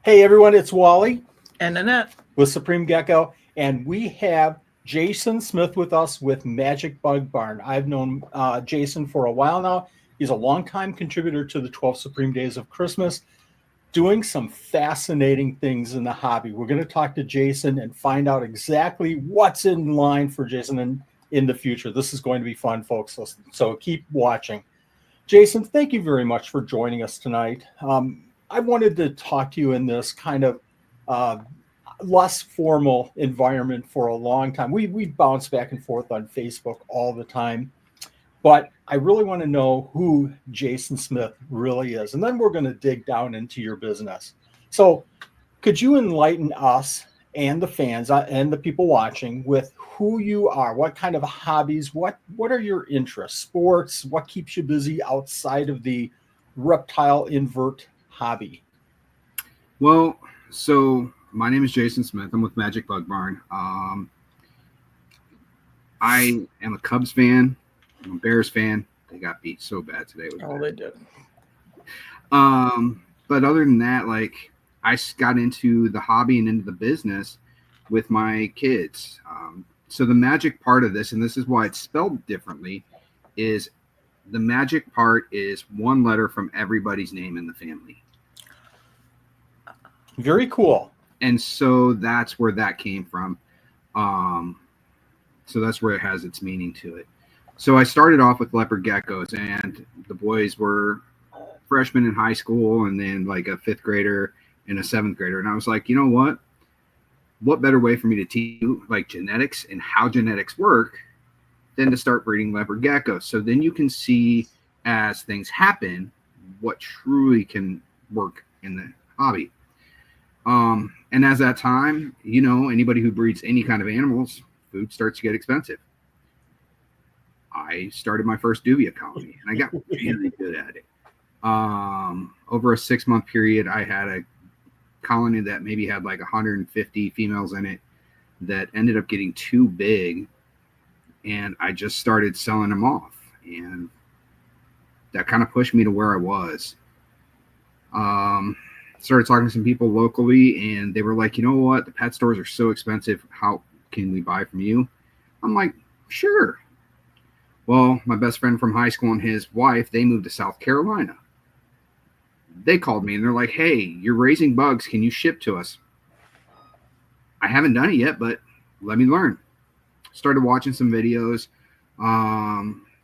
Hey everyone, it's Wally and Annette with Supreme Gecko, and we have Jason Smith with us with Magic Bug Barn. I've known Jason for a while now. He's a longtime contributor to the 12 Supreme Days of Christmas, doing some fascinating things in the hobby. We're going to talk to Jason and find out exactly what's in line for Jason in the future. This is going to be fun, folks, so keep watching. Jason, thank you very much for joining us tonight. I wanted to talk to you in this kind of less formal environment for a long time. We bounce back and forth on Facebook all the time, but I really want to know who Jason Smith really is. And then we're going to dig down into your business. So could you enlighten us and the fans and the people watching with who you are? What kind of hobbies, what are your interests, sports, what keeps you busy outside of the reptile invert hobby? Well, so my name is Jason Smith. I'm with Magic Bug Barn. I am a Cubs fan. I'm a Bears fan. They got beat so bad today. They did. But other than that, like, I got into the hobby and into the business with my kids. So the magic part of this, and this is why it's spelled differently, is the magic part is one letter from everybody's name in the family. Very cool. And so that's where that came from. So that's where it has its meaning to it. So I started off with leopard geckos, and the boys were freshmen in high school, and then like a fifth grader and a seventh grader. And I was like, you know what? What better way for me to teach you like genetics and how genetics work than to start breeding leopard geckos? So then you can see as things happen what truly can work in the hobby. And as that time, you know, anybody who breeds any kind of animals, food starts to get expensive. I started my first Dubia colony, and I got really good at it. Over a 6-month period, I had a colony that maybe had like 150 females in it that ended up getting too big, and I just started selling them off, and that kind of pushed me to where I was. Started talking to some people locally, and they were like, you know what, the pet stores are so expensive, how can we buy from you? I'm like, sure. Well, my best friend from high school and his wife, they moved to South Carolina. They called me and they're like, hey, you're raising bugs, can you ship to us? I haven't done it yet, but let me learn. Started watching some videos,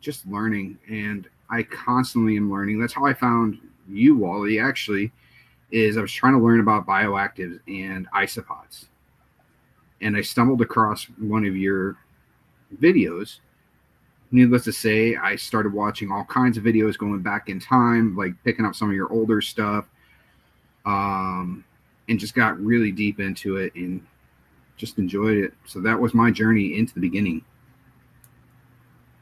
just learning, and I constantly am learning. That's how I found you, Wally, actually, is I was trying to learn about bioactives and isopods. And I stumbled across one of your videos. Needless to say, I started watching all kinds of videos going back in time, like picking up some of your older stuff, and just got really deep into it and just enjoyed it. So that was my journey into the beginning.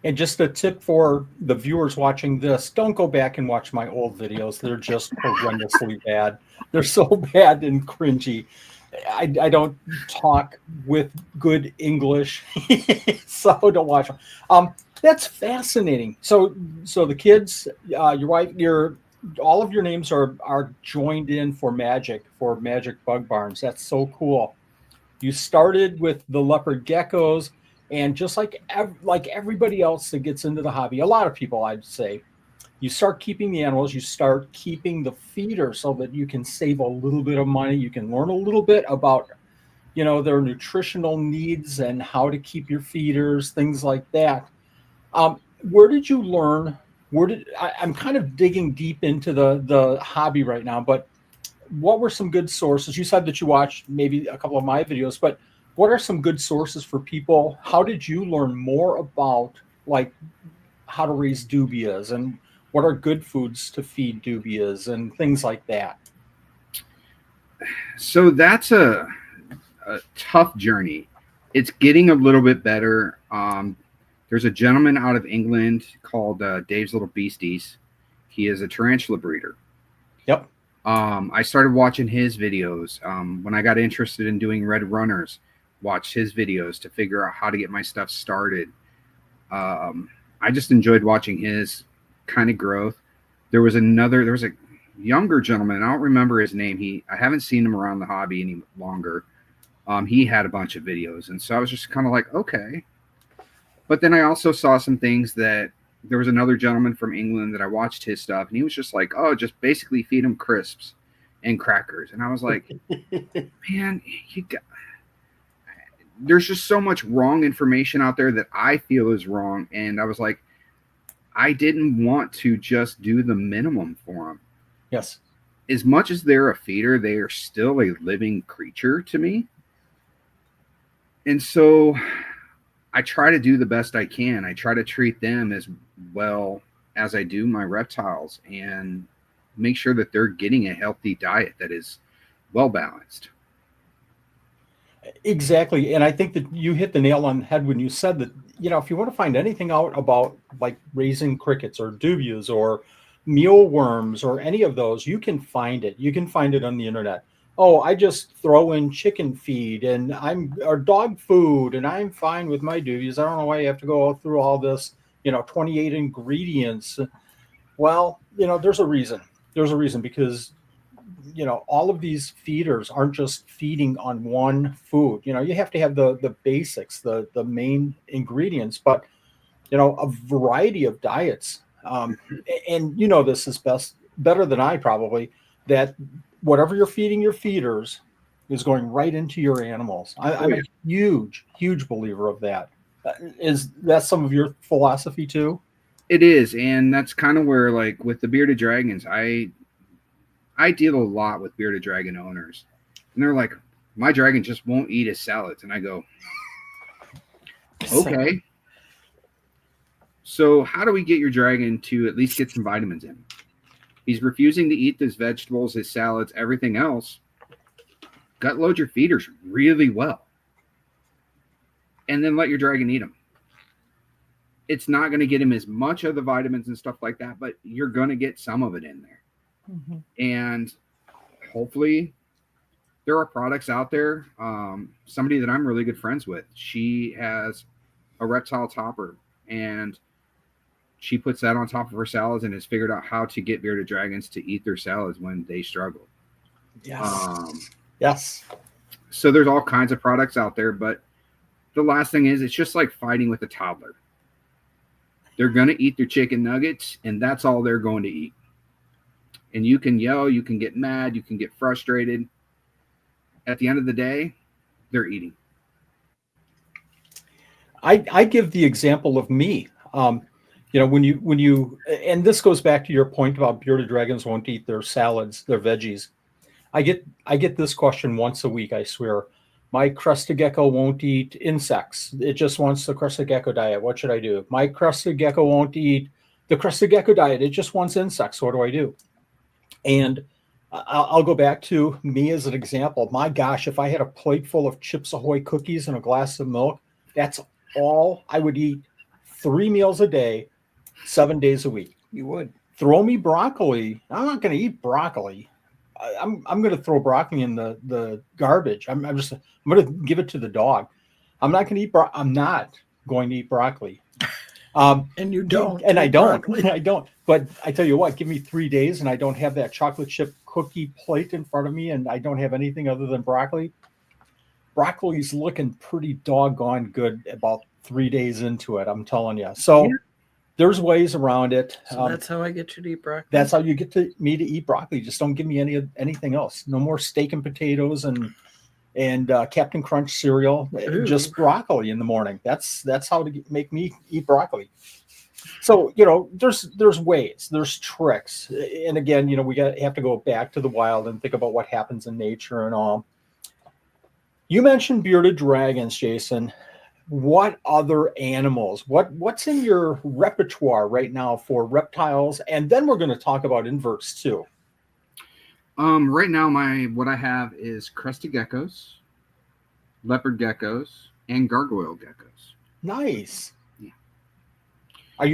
And just a tip for the viewers watching this, don't go back and watch my old videos. They're just horrendously bad. They're so bad and cringy. I don't talk with good English, so don't watch them. That's fascinating. So the kids, your wife, all of your names are joined in for Magic Bug Barns. That's so cool. You started with the leopard geckos, and just like everybody else that gets into the hobby, a lot of people, I'd say, you start keeping the animals, you start keeping the feeder so that you can save a little bit of money. You can learn a little bit about, you know, their nutritional needs and how to keep your feeders, things like that. Where did you learn? I'm kind of digging deep into the hobby right now, but what were some good sources? You said that you watched maybe a couple of my videos, but what are some good sources for people? How did you learn more about like how to raise dubias, and what are good foods to feed dubias and things like that? So that's a tough journey. It's getting a little bit better. There's a gentleman out of England called Dave's Little Beasties. He is a tarantula breeder. Yep. I started watching his videos. When I got interested in doing red runners, watched his videos to figure out how to get my stuff started. I just enjoyed watching his kind of growth. There was a younger gentleman. I don't remember his name. I haven't seen him around the hobby any longer. He had a bunch of videos, and so I was just kind of like, okay. But then I also saw some things that there was another gentleman from England that I watched his stuff, and he was just like, oh, just basically feed him crisps and crackers. And I was like, man, there's just so much wrong information out there that I feel is wrong. And I was like, I didn't want to just do the minimum for them. Yes. As much as they're a feeder, they are still a living creature to me. And so I try to do the best I can. I try to treat them as well as I do my reptiles and make sure that they're getting a healthy diet that is well balanced. Exactly. And I think that you hit the nail on the head when you said that, if you want to find anything out about like raising crickets or dubias or mealworms or any of those, you can find it. You can find it on the internet. Oh, I just throw in chicken feed and or dog food and I'm fine with my dubias. I don't know why you have to go through all this, 28 ingredients. Well, there's a reason. There's a reason because all of these feeders aren't just feeding on one food. You have to have the basics, the main ingredients, but a variety of diets. And this is better than I probably, that whatever you're feeding your feeders is going right into your animals. I'm a huge believer of that. Is that some of your philosophy too? It is, and that's kind of where, like with the bearded dragons, I deal a lot with bearded dragon owners, and they're like, my dragon just won't eat his salads, and I go, okay. So how do we get your dragon to at least get some vitamins in? He's refusing to eat his vegetables, his salads, everything else. Gut load your feeders really well, and then let your dragon eat them. It's not going to get him as much of the vitamins and stuff like that, but you're going to get some of it in there. Mm-hmm. And hopefully there are products out there. Somebody that I'm really good friends with, she has a reptile topper, and she puts that on top of her salads and has figured out how to get bearded dragons to eat their salads when they struggle. Yes. Yes. So there's all kinds of products out there, but the last thing is, it's just like fighting with a toddler. They're going to eat their chicken nuggets, and that's all they're going to eat. And you can yell, you can get mad, you can get frustrated. At the end of the day, they're eating. I give the example of me. When you, and this goes back to your point about bearded dragons won't eat their salads, their veggies. I get this question once a week, I swear. My crested gecko won't eat insects. It just wants the crested gecko diet. What should I do? My crested gecko won't eat the crested gecko diet. It just wants insects. What do I do? And I'll go back to me as an example. My gosh, if I had a plate full of Chips Ahoy cookies and a glass of milk, that's all I would eat 3 meals a day, 7 days a week. You would. Throw me broccoli. I'm not going to eat broccoli. I'm going to throw broccoli in the garbage. I'm going to give it to the dog. I'm not going to eat I'm not going to eat broccoli. And you don't. And I don't. I don't. But I tell you what, give me 3 days and I don't have that chocolate chip cookie plate in front of me and I don't have anything other than broccoli. Broccoli's looking pretty doggone good about 3 days into it, I'm telling you. So there's ways around it. So that's how I get you to eat broccoli. That's how you get me to eat broccoli. Just don't give me anything else. No more steak and potatoes and Captain Crunch cereal. Ooh. Just broccoli in the morning. That's how to make me eat broccoli. So there's ways, there's tricks, and again, we have to go back to the wild and think about what happens in nature and all. You mentioned bearded dragons, Jason. What other animals? What's in your repertoire right now for reptiles? And then we're going to talk about inverts too. Right now, what I have is crested geckos, leopard geckos, and gargoyle geckos. Nice. Yeah. Are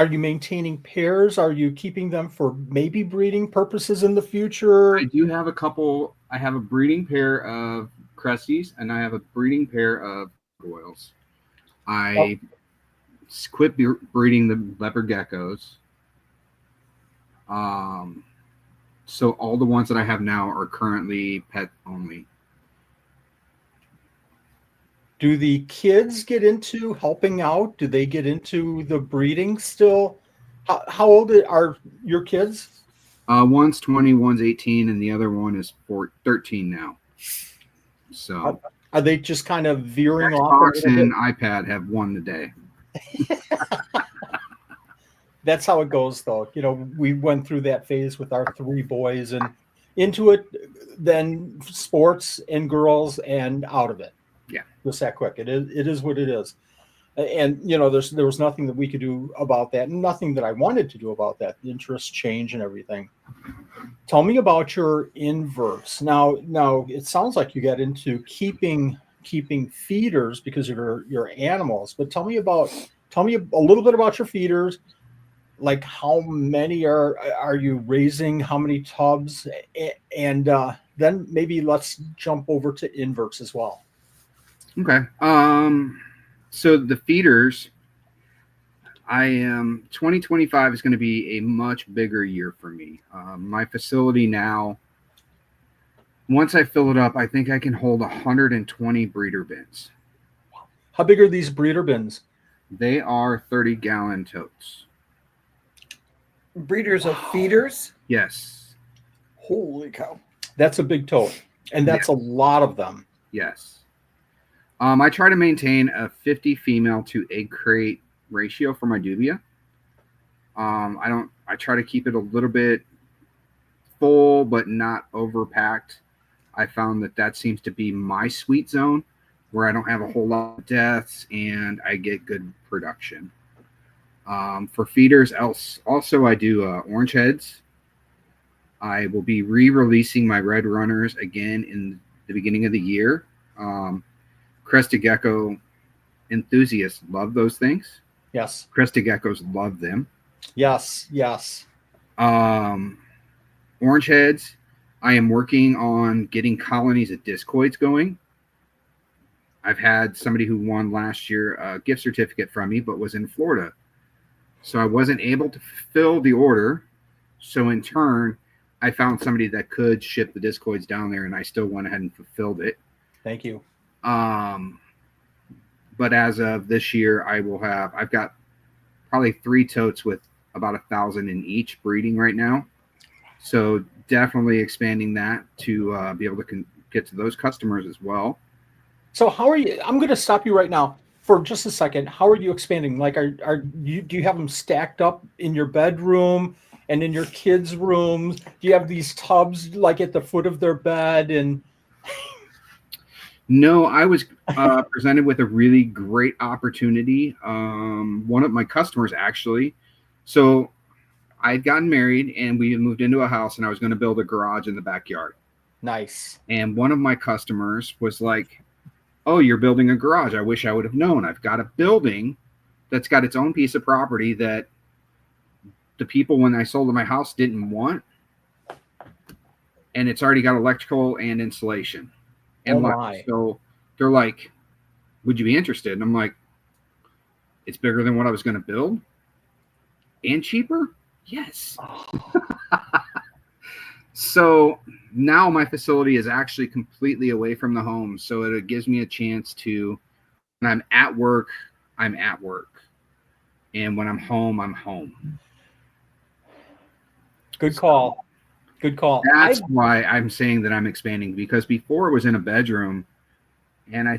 you maintaining pairs? Are you keeping them for maybe breeding purposes in the future? I do have a couple. I have a breeding pair of cresties, and I have a breeding pair of gargoyles. I quit breeding the leopard geckos. So all the ones that I have now are currently pet only. Do the kids get into helping out? Do they get into the breeding still? How old are your kids? One's 20, one's 18, and the other one is 13 now. So Are they just kind of veering off Xbox a little and bit? iPad have won the day. That's how it goes, though. We went through that phase with our three boys and into it, then sports and girls and out of it. Yeah. Just that quick. It is what it is. And, there was nothing that we could do about that. Nothing that I wanted to do about that. The interests change and everything. Tell me about your inverts. Now, it sounds like you got into keeping feeders because of your animals. But tell me a little bit about your feeders. Like, how many are you raising? How many tubs? And then maybe let's jump over to inverts as well. Okay. So the feeders, 2025 is going to be a much bigger year for me. My facility now, once I fill it up, I think I can hold 120 breeder bins. How big are these breeder bins? They are 30-gallon totes. Breeders of feeders? Yes. Holy cow. That's a big tote. And that's a lot of them. Yes. I try to maintain a 50 female to egg crate ratio for my dubia. I try to keep it a little bit full, but not overpacked. I found that seems to be my sweet zone where I don't have a whole lot of deaths and I get good production. For feeders, also I do orange heads. I will be re-releasing my red runners again in the beginning of the year. Crested gecko enthusiasts love those things. Yes. Crested geckos love them. Yes. Orange heads, I am working on getting colonies of discoids going. I've had somebody who won last year a gift certificate from me, but was in Florida. So I wasn't able to fulfill the order. So in turn, I found somebody that could ship the discoids down there, and I still went ahead and fulfilled it. Thank you. But as of this year, I've got probably 3 totes with about 1,000 in each breeding right now. So definitely expanding that to be able to get to those customers as well. So how are you? I'm going to stop you right now for just a second. How are you expanding? Like, do you have them stacked up in your bedroom and in your kids' rooms? Do you have these tubs like at the foot of their bed? And no, I was presented with a really great opportunity. One of my customers actually. So I had gotten married and we had moved into a house and I was going to build a garage in the backyard. Nice. And one of my customers was like, "Oh, you're building a garage. I wish I would have known. I've got a building that's got its own piece of property that the people when I sold my house didn't want. And it's already got electrical and insulation." And so they're like, "Would you be interested?" And I'm like, "It's bigger than what I was going to build and cheaper." Yes. Oh. So now my facility is actually completely away from the home. So it gives me a chance to, when I'm at work, I'm at work. And when I'm home, I'm home. Good call. Good call. That's why I'm saying that I'm expanding, because before it was in a bedroom and I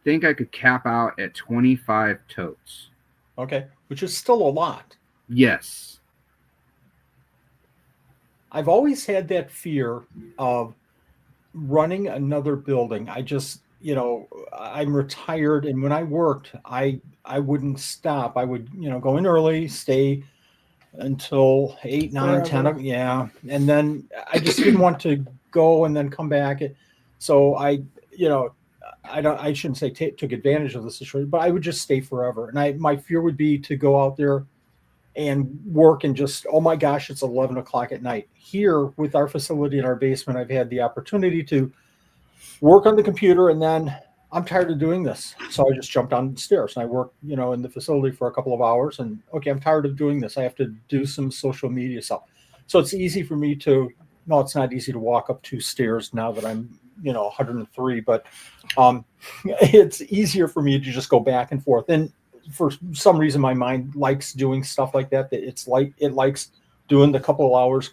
think I could cap out at 25 totes. Okay. Which is still a lot. Yes. I've always had that fear of running another building. I just, I'm retired, and when I worked, I wouldn't stop. I would, go in early, stay until 8, 9, 10. Yeah. And then I just didn't want to go and then come back. So I shouldn't say took advantage of the situation, but I would just stay forever. And my fear would be to go out there and work and just, oh my gosh, it's 11 o'clock at night. Here with our facility in our basement, I've had the opportunity to work on the computer, and then I'm tired of doing this. So I just jumped downstairs and I worked, in the facility for a couple of hours, and okay, I'm tired of doing this. I have to do some social media stuff. So it's easy for me to no, it's not easy to walk up 2 stairs now that I'm 103, but it's easier for me to just go back and forth. And for some reason, my mind likes doing stuff like that. That it likes doing the couple hours.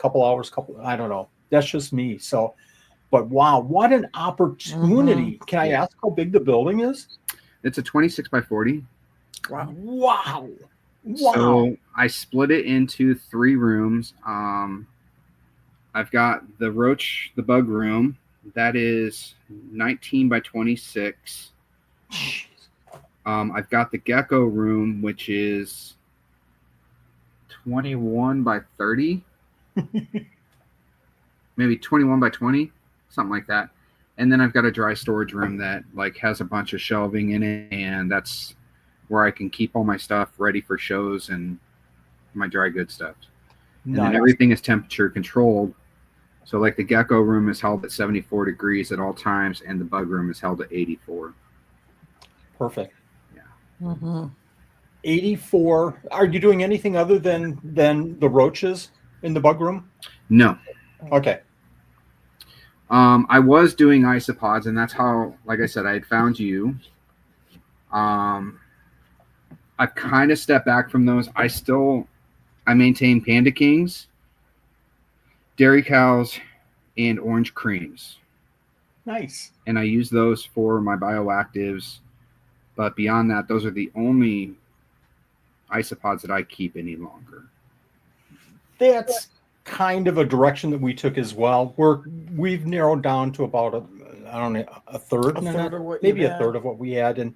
I don't know. That's just me. So, but wow, what an opportunity! Can I ask how big the building is? It's a 26 by 40. Wow. So I split it into 3 rooms. I've got the bug room. That is 19 by 26. I've got the gecko room, which is 21 by 30. Maybe 21 by 20, something like that. And then I've got a dry storage room that has a bunch of shelving in it, and that's where I can keep all my stuff ready for shows and my dry goods stuff. And then everything is temperature controlled. So the gecko room is held at 74 degrees at all times, and the bug room is held at 84. Perfect. Mm-hmm. 84. Are you doing anything other than the roaches in the bug room? No. Okay. I was doing isopods, and that's how, like I said, I had found you. I've kind of stepped back from those. I maintain Panda Kings, dairy cows, and orange creams. Nice. And I use those for my bioactives. But beyond that, those are the only isopods that I keep any longer. That's kind of a direction that we took as well. We've narrowed down to about a third of what we had, and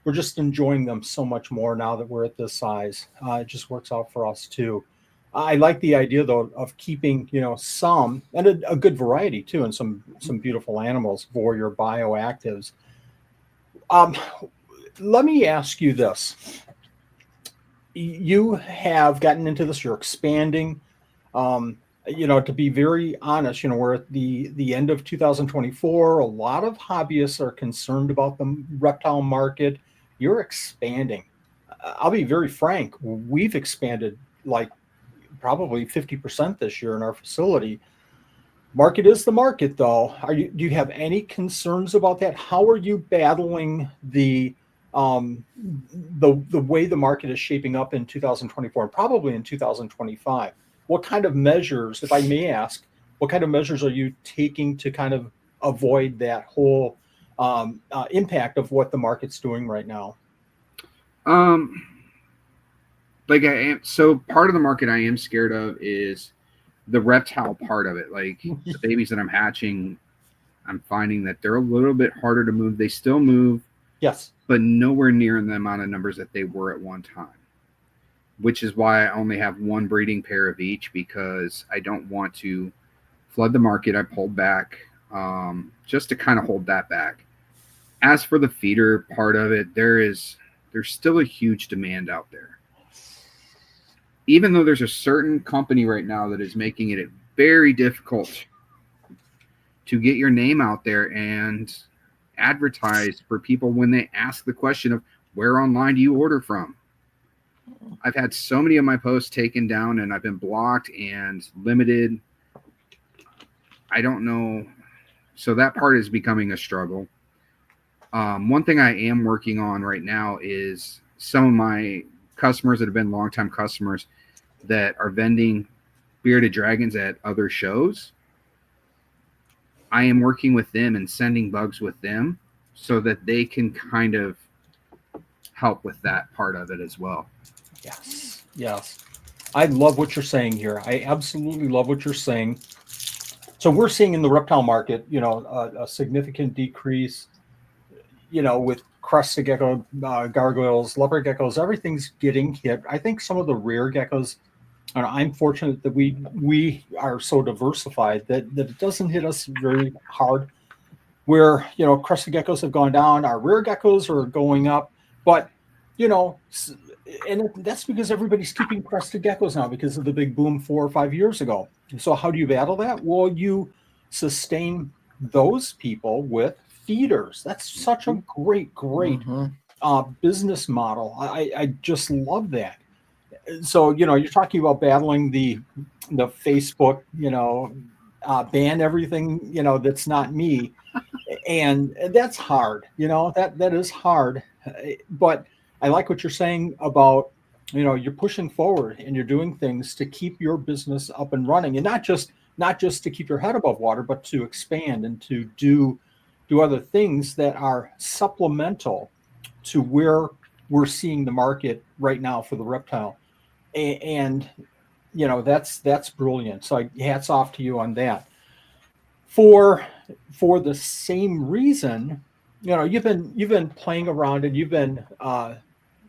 we're just enjoying them so much more now that we're at this size. It just works out for us too. I like the idea though of keeping some and a good variety too, and some beautiful animals for your bioactives. Let me ask you this. You have gotten into this, you're expanding. To be very honest, we're at the end of 2024. A lot of hobbyists are concerned about the reptile market. You're expanding. I'll be very frank. We've expanded probably 50% this year in our facility. Market is the market, though. Do you have any concerns about that? How are you battling the way the market is shaping up in 2024 and probably in 2025? What kind of measures, if I may ask, what kind of measures are you taking to kind of avoid that whole impact of what the market's doing right now? So part of the market I am scared of is the reptile part of it. The babies that I'm hatching, I'm finding that they're a little bit harder to move. They still move, yes, but nowhere near the amount of numbers that they were at one time, which is why I only have one breeding pair of each, because I don't want to flood the market. I pulled back just to kind of hold that back. As for the feeder part of it, there's still a huge demand out there. Even though there's a certain company right now that is making it very difficult to get your name out there and advertise for people when they ask the question of where online do you order from. I've had so many of my posts taken down, and I've been blocked and limited. I don't know. So that part is becoming a struggle. One thing I am working on right now is some of my customers that have been longtime customers that are vending bearded dragons at other shows. I am working with them and sending bugs with them so that they can kind of help with that part of it as well. Yes. I love what you're saying here. I absolutely love what you're saying. So we're seeing in the reptile market, a significant decrease, with crested gecko, gargoyles, leopard geckos, everything's getting hit. I think some of the rare geckos, I'm fortunate that we are so diversified that it doesn't hit us very hard. Where, crested geckos have gone down, our rare geckos are going up, but, and that's because everybody's keeping crested geckos now because of the big boom 4 or 5 years ago. So how do you battle that? Well, you sustain those people with feeders. That's such a great business model. I just love that. So, you're talking about battling the Facebook, ban everything, that's not me. And that's hard, that is hard. But I like what you're saying about, you're pushing forward and you're doing things to keep your business up and running, and not just to keep your head above water, but to expand and to do other things that are supplemental to where we're seeing the market right now for the reptile. And that's brilliant. So hats off to you on that. For the same reason, you've been playing around, and you've been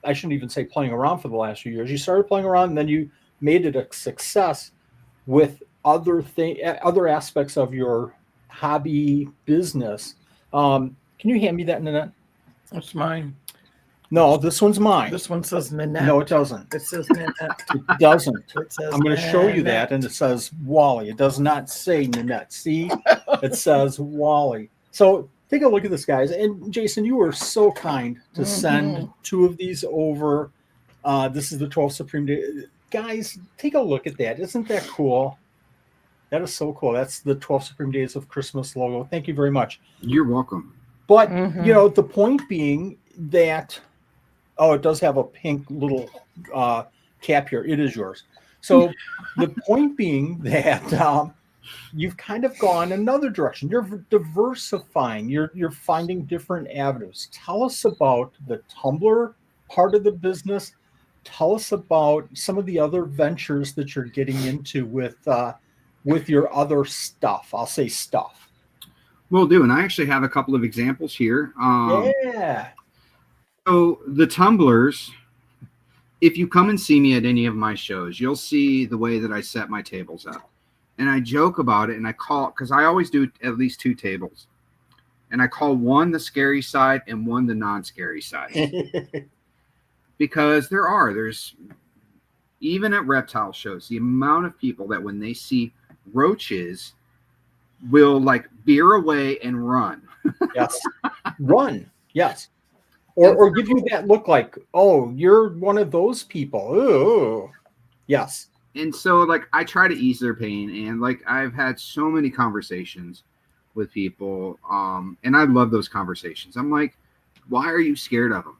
I shouldn't even say playing around for the last few years. You started playing around, and then you made it a success with other aspects of your hobby business. Can you hand me that, Nanette? That's mine. No, this one's mine. This one says Nanette. No, it doesn't. It says Nanette. It doesn't. It says I'm going to show you Nanette. that, and it says Wally. It does not say Nanette. See, it says Wally. So take a look at this, guys. And Jason, you were so kind to send 2 of these over. This is the 12 Supreme Day. Guys, take a look at that. Isn't that cool? That is so cool. That's the 12 Supreme Days of Christmas logo. Thank you very much. You're welcome. But, the point being that, it does have a pink little cap here. It is yours. So the point being that you've kind of gone another direction. You're diversifying. You're finding different avenues. Tell us about the Tumblr part of the business. Tell us about some of the other ventures that you're getting into with your other stuff. I'll say stuff. Will do. And I actually have a couple of examples here. Yeah. So the tumblers, if you come and see me at any of my shows, you'll see the way that I set my tables up. And I joke about it, and I call, because I always do at least 2 tables. And I call one the scary side and one the non-scary side. Because there's, even at reptile shows, the amount of people that when they see roaches will like veer away and run. Yes. Run. Yes. Or give you that look like, oh, you're one of those people. Oh, yes. And so, like, I try to ease their pain. And, like, I've had so many conversations with people. And I love those conversations. I'm like, why are you scared of them?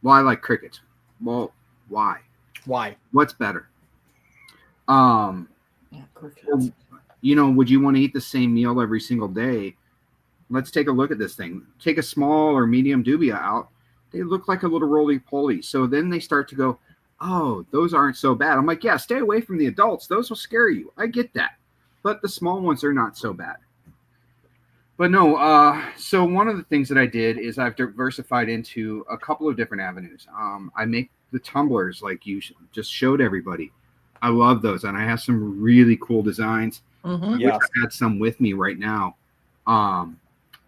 Well, I like crickets. Well, why? Why? What's better? Crickets. Would you want to eat the same meal every single day? Let's take a look at this thing. Take a small or medium dubia out. They look like a little roly-poly. So then they start to go, oh, those aren't so bad. I'm like, yeah, stay away from the adults. Those will scare you. I get that. But the small ones are not so bad. But no, so one of the things that I did is I've diversified into a couple of different avenues. I make the tumblers like you just showed everybody. I love those. And I have some really cool designs. Mm-hmm. Yes. Which I had some with me right now.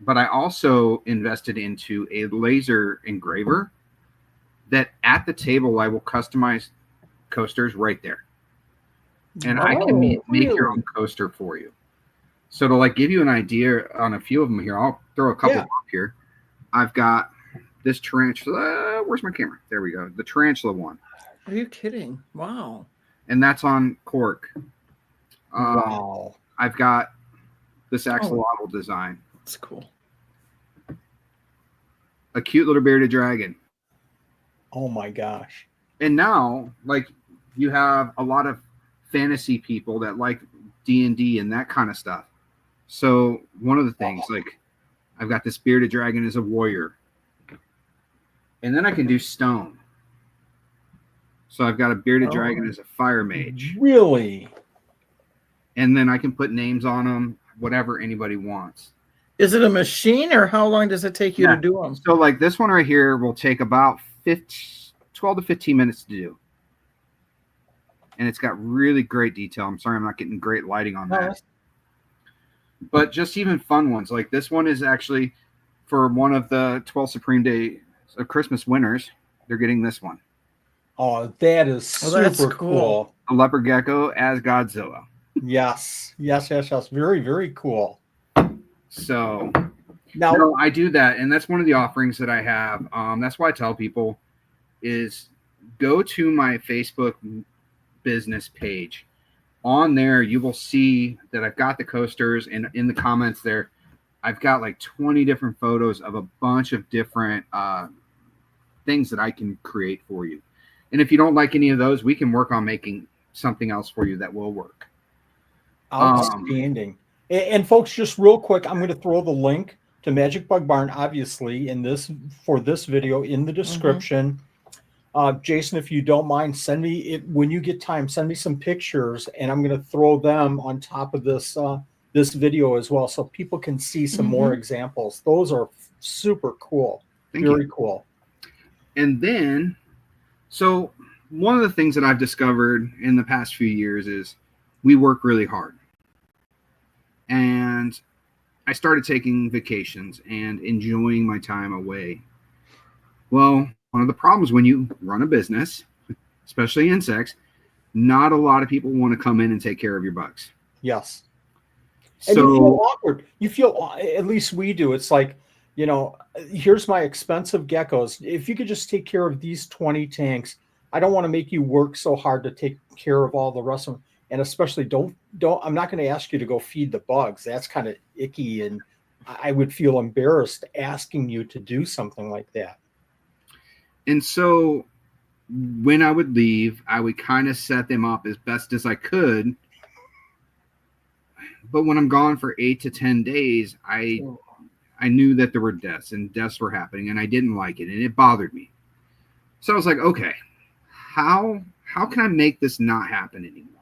But I also invested into a laser engraver that at the table I will customize coasters right there. And I can make your own coaster for you. So to like give you an idea on a few of them here, I'll throw a couple up here. I've got this tarantula. Where's my camera? There we go. The tarantula one. Are you kidding? Wow. And that's on cork. Wow. I've got this axolotl design. That's cool. A cute little bearded dragon. Oh my gosh. And now, like, you have a lot of fantasy people that like D&D and that kind of stuff. So one of the things, like, I've got this bearded dragon as a warrior. And then I can do stone. So I've got a bearded dragon as a fire mage. Really? And then I can put names on them, whatever anybody wants. Is it a machine, or how long does it take you to do them? So like this one right here will take about 12 to 15 minutes to do. And it's got really great detail. I'm sorry I'm not getting great lighting on that. But just even fun ones. Like this one is actually for one of the 12 Supreme Day of Christmas winners. They're getting this one. Oh, that is super cool. A leopard gecko as Godzilla. Yes. Very, very cool. So now I do that, and that's one of the offerings that I have. That's why I tell people is go to my Facebook business page on there, you will see that I've got the coasters, and in the comments there, I've got like 20 different photos of a bunch of different things that I can create for you. And if you don't like any of those, we can work on making something else for you that will work. Outstanding. And folks, just real quick, I'm going to throw the link to Magic Bug Barn, obviously, in this for this video in the description. Jason, if you don't mind, send me it when you get time. Send me some pictures, and I'm going to throw them on top of this this video as well, so people can see some more examples. Those are super cool. Very cool. And then, so one of the things that I've discovered in the past few years is we work really hard. And I started taking vacations and enjoying my time away. Well, one of the problems when you run a business, especially insects, not a lot of people want to come in and take care of your bugs. Yes. And you feel awkward. You feel, at least we do. It's like, you know, here's my expensive geckos. If you could just take care of these 20 tanks, I don't want to make you work so hard to take care of all the rest of them. And especially don't, I'm not going to ask you to go feed the bugs. That's kind of icky. And I would feel embarrassed asking you to do something like that. And so when I would leave, I would kind of set them up as best as I could. But when I'm gone for 8 to 10 days, I knew that there were deaths, and deaths were happening, and I didn't like it, and it bothered me. So I was like, okay, how can I make this not happen anymore?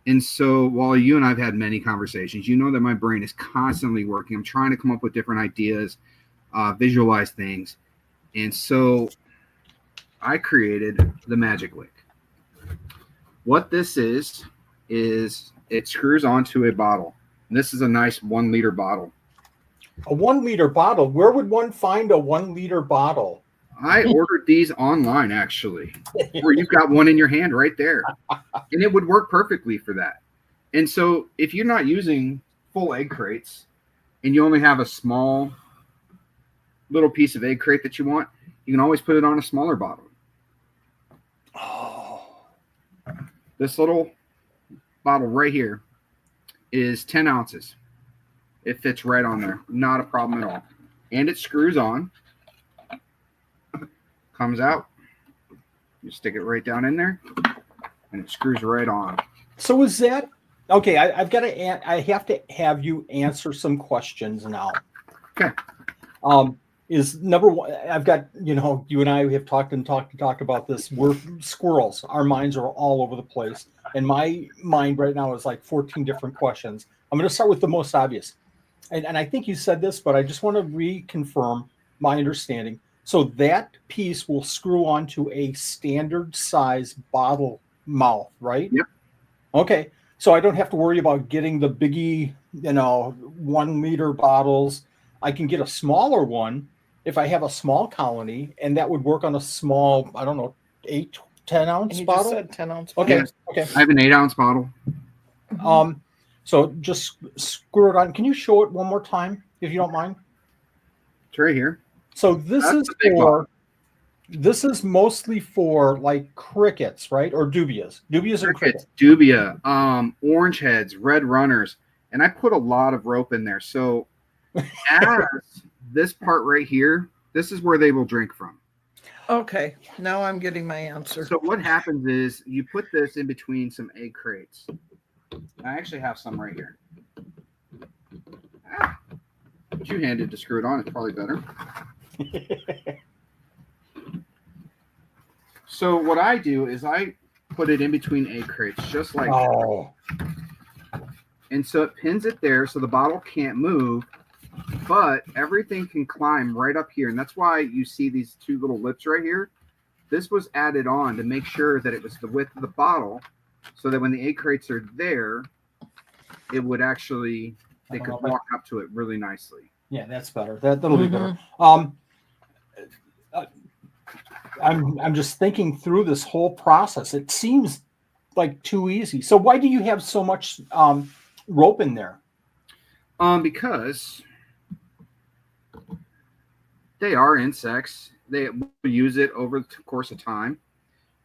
And so while you and I've had many conversations, you know that my brain is constantly working. I'm trying to come up with different ideas, visualize things. And so I created the Magic Wick. What this is it screws onto a bottle. And this is a nice 1 liter bottle. A 1 liter bottle? Where would one find a 1 liter bottle? I ordered these online, actually, where you've got one in your hand right there. And it would work perfectly for that. And so if you're not using full egg crates and you only have a small little piece of egg crate that you want, you can always put it on a smaller bottle. Oh. This little bottle right here is 10 ounces. It fits right on there. Not a problem at all. And it screws on. Comes out. You stick it right down in there. And it screws right on. So is that... Okay, I have to have you answer some questions now. Okay. Is number one, I've got, you know, you and I have talked about this. We're squirrels. Our minds are all over the place. And my mind right now is like 14 different questions. I'm going to start with the most obvious. And I think you said this, but I just want to reconfirm my understanding. So that piece will screw onto a standard size bottle mouth, right? Yep. Okay. So I don't have to worry about getting the biggie, you know, 1 liter bottles. I can get a smaller one if I have a small colony, and that would work on a small, I don't know, 8, 10 ounce He bottle. just said 10 ounce. Okay. Yes. Okay. I have an 8 ounce bottle. So just screw it on. Can you show it one more time, if you don't mind? It's right here. So this That's is the big for, this is mostly for like crickets, right? Or dubias. Dubias and crickets. Dubia, orange heads, red runners. And I put a lot of rope in there. So as this part right here, this is where they will drink from. Okay, now I'm getting my answer. So what happens is you put this in between some egg crates. I actually have some right here. Two-handed to screw it on is probably better. So what I do is I put it in between egg crates, just like that. And so it pins it there so the bottle can't move, but everything can climb right up here. And that's why you see these 2 little lips right here. This was added on to make sure that it was the width of the bottle so that when the egg crates are there, it would actually, they could walk up to it really nicely. Yeah, that's better. That'll be better. I'm just thinking through this whole process. It seems like too easy. So why do you have so much rope in there? Because they are insects. They will use it over the course of time,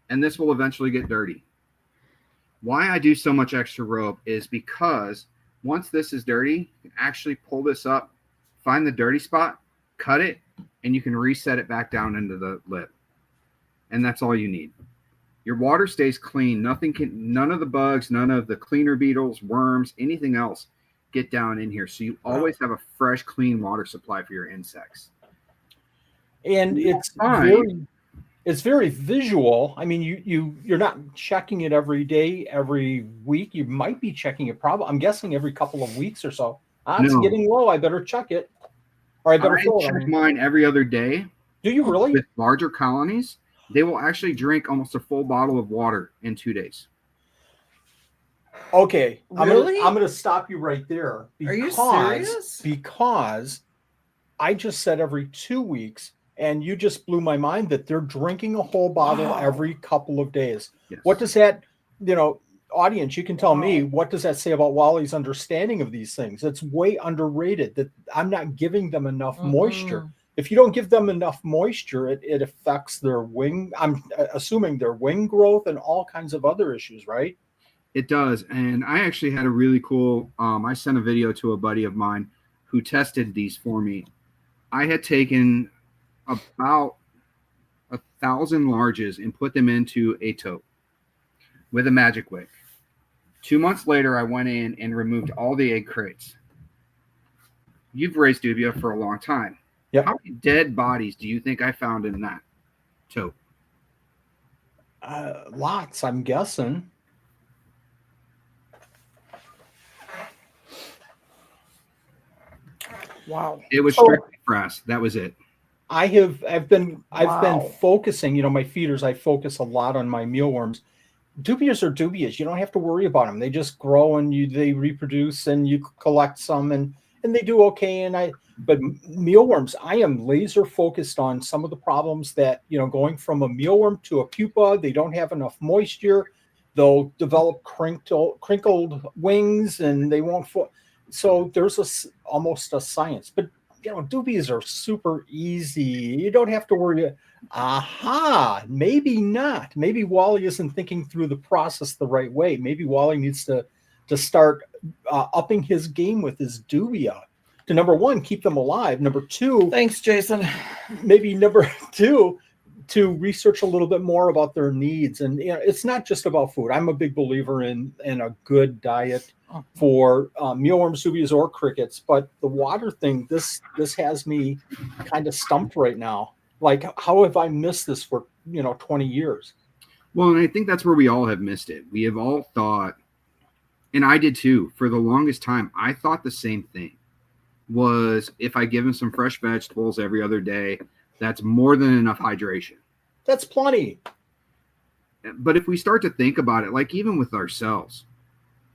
and this will eventually get dirty. Why I do so much extra rope is because once this is dirty, you can actually pull this up, find the dirty spot, cut it, and you can reset it back down into the lip. And that's all you need. Your water stays clean. None of the bugs, none of the cleaner beetles, worms, anything else get down in here. So you always have a fresh, clean water supply for your insects. And it's very visual. I mean, you're not checking it every day, every week. You might be checking it I'm guessing every couple of weeks or so. It's getting low. I better check it. Or I better fill it. I check mine every other day. Do you really? With larger colonies, they will actually drink almost a full bottle of water in 2 days. Okay. Really? I'm gonna stop you right there. Are you serious? Because I just said every 2 weeks, and you just blew my mind that they're drinking a whole bottle every couple of days. Yes. What does that, audience, you can tell me, what does that say about Wally's understanding of these things? It's way underrated that I'm not giving them enough moisture. If you don't give them enough moisture, it affects their wing. I'm assuming their wing growth and all kinds of other issues, right? It does. And I actually had a really cool, I sent a video to a buddy of mine who tested these for me. I had taken about 1,000 larges and put them into a tote with a Magic Wick. 2 months later, I went in and removed all the egg crates. You've raised dubia for a long time. Yep. How many dead bodies do you think I found in that tote? Lots, I'm guessing. Wow. It was strictly frass. That was it. I've been focusing, my feeders, I focus a lot on my mealworms. Dubias are dubias. You don't have to worry about them. They just grow and they reproduce, and you collect some and they do okay. But mealworms, I am laser focused on some of the problems that, going from a mealworm to a pupa, they don't have enough moisture. They'll develop crinkled wings and they won't. So there's almost a science, but dubias are super easy. You don't have to worry. Maybe not. Maybe Wally isn't thinking through the process the right way. Maybe Wally needs to start upping his game with his dubia to, number one, keep them alive. Number two, thanks, Jason. Maybe number two, to research a little bit more about their needs. And it's not just about food. I'm a big believer in a good diet for mealworms, dubias, or crickets. But the water thing, this has me kind of stumped right now. Like, how have I missed this for 20 years? Well, and I think that's where we all have missed it. We have all thought, and I did too, for the longest time, I thought the same thing was if I give them some fresh vegetables every other day, that's more than enough hydration. That's plenty. But if we start to think about it, like even with ourselves,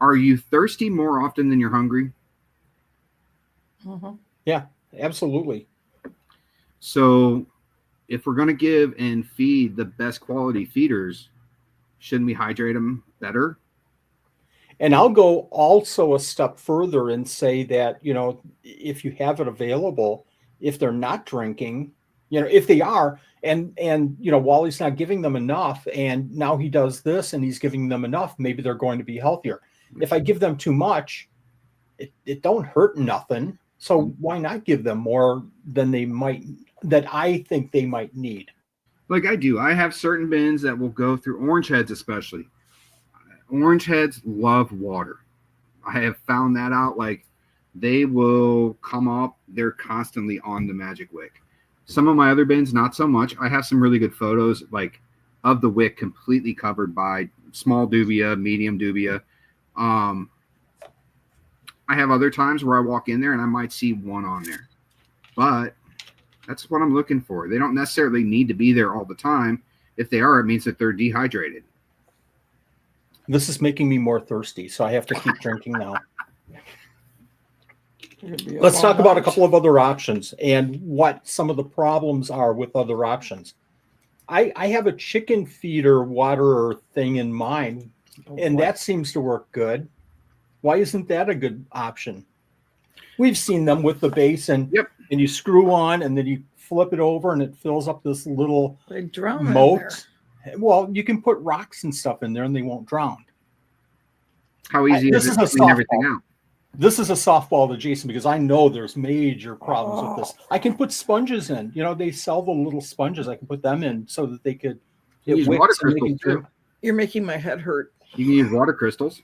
are you thirsty more often than you're hungry? Yeah, absolutely. So if we're going to give and feed the best quality feeders, shouldn't we hydrate them better? And I'll go also a step further and say that, if you have it available, if they're not drinking, if they are, and Wally's not giving them enough, and now he does this and he's giving them enough, maybe they're going to be healthier. If I give them too much, it don't hurt nothing. So why not give them more than that I think they might need? Like I do. I have certain bins that will go through orange heads, especially. Orange heads love water. I have found that out. Like, they will come up. They're constantly on the Magic Wick. Some of my other bins, not so much. I have some really good photos, like, of the wick completely covered by small dubia, medium dubia. I have other times where I walk in there and I might see one on there. But that's what I'm looking for. They don't necessarily need to be there all the time. If they are, it means that they're dehydrated. This is making me more thirsty, so I have to keep drinking now. Let's talk about a couple of other options and what some of the problems are with other options. I have a chicken feeder waterer thing in mind, and that seems to work good. Why isn't that a good option? We've seen them with the base, and you screw on, and then you flip it over, and it fills up this little moat. Well, you can put rocks and stuff in there and they won't drown. How easy This is is it a to clean everything softball. out? This is a softball to Jason because I know there's major problems with this. I can put sponges in. You know, they sell the little sponges. I can put them in so that they could You can use water crystals too. You're making my head hurt. You can use water crystals.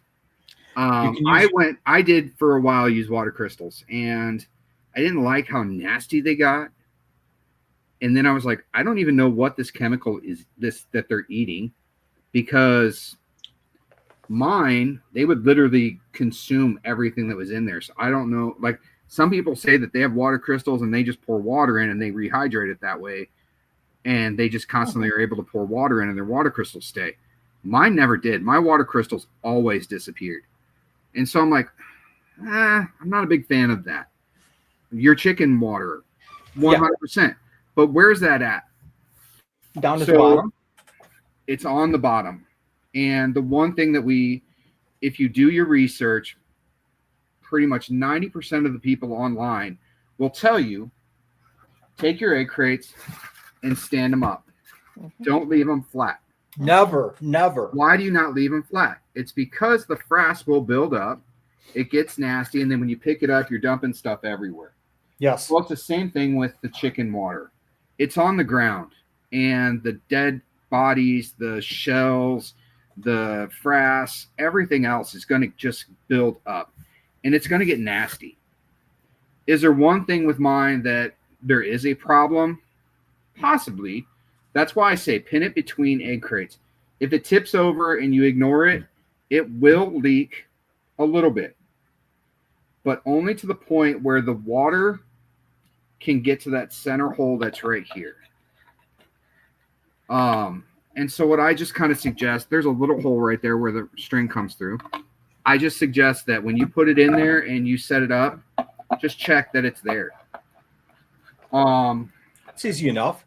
I did for a while use water crystals, and I didn't like how nasty they got. And then I was like, I don't even know what this chemical is that they're eating, because mine, they would literally consume everything that was in there. So I don't know. Like, some people say that they have water crystals and they just pour water in and they rehydrate it that way, and they just constantly are able to pour water in and their water crystals stay. Mine never did. My water crystals always disappeared. And so I'm like, I'm not a big fan of that. Your chicken water, 100%. Yeah. But where's that at? Down at the bottom. It's on the bottom. And the one thing that if you do your research, pretty much 90% of the people online will tell you, take your egg crates and stand them up. Don't leave them flat. Never. Why do you not leave them flat? It's because the frass will build up, it gets nasty, and then when you pick it up, you're dumping stuff everywhere. Yes. Well, it's the same thing with the chicken water. It's on the ground, and the dead bodies, the shells, the frass, everything else is going to just build up, and it's going to get nasty. Is there one thing with mine that there is a problem? Possibly. That's why I say pin it between egg crates. If it tips over and you ignore it, it will leak a little bit, but only to the point where the water can get to that center hole that's right here. And so what I just kind of suggest, there's a little hole right there where the string comes through. I just suggest that when you put it in there and you set it up, just check that it's there. It's easy enough.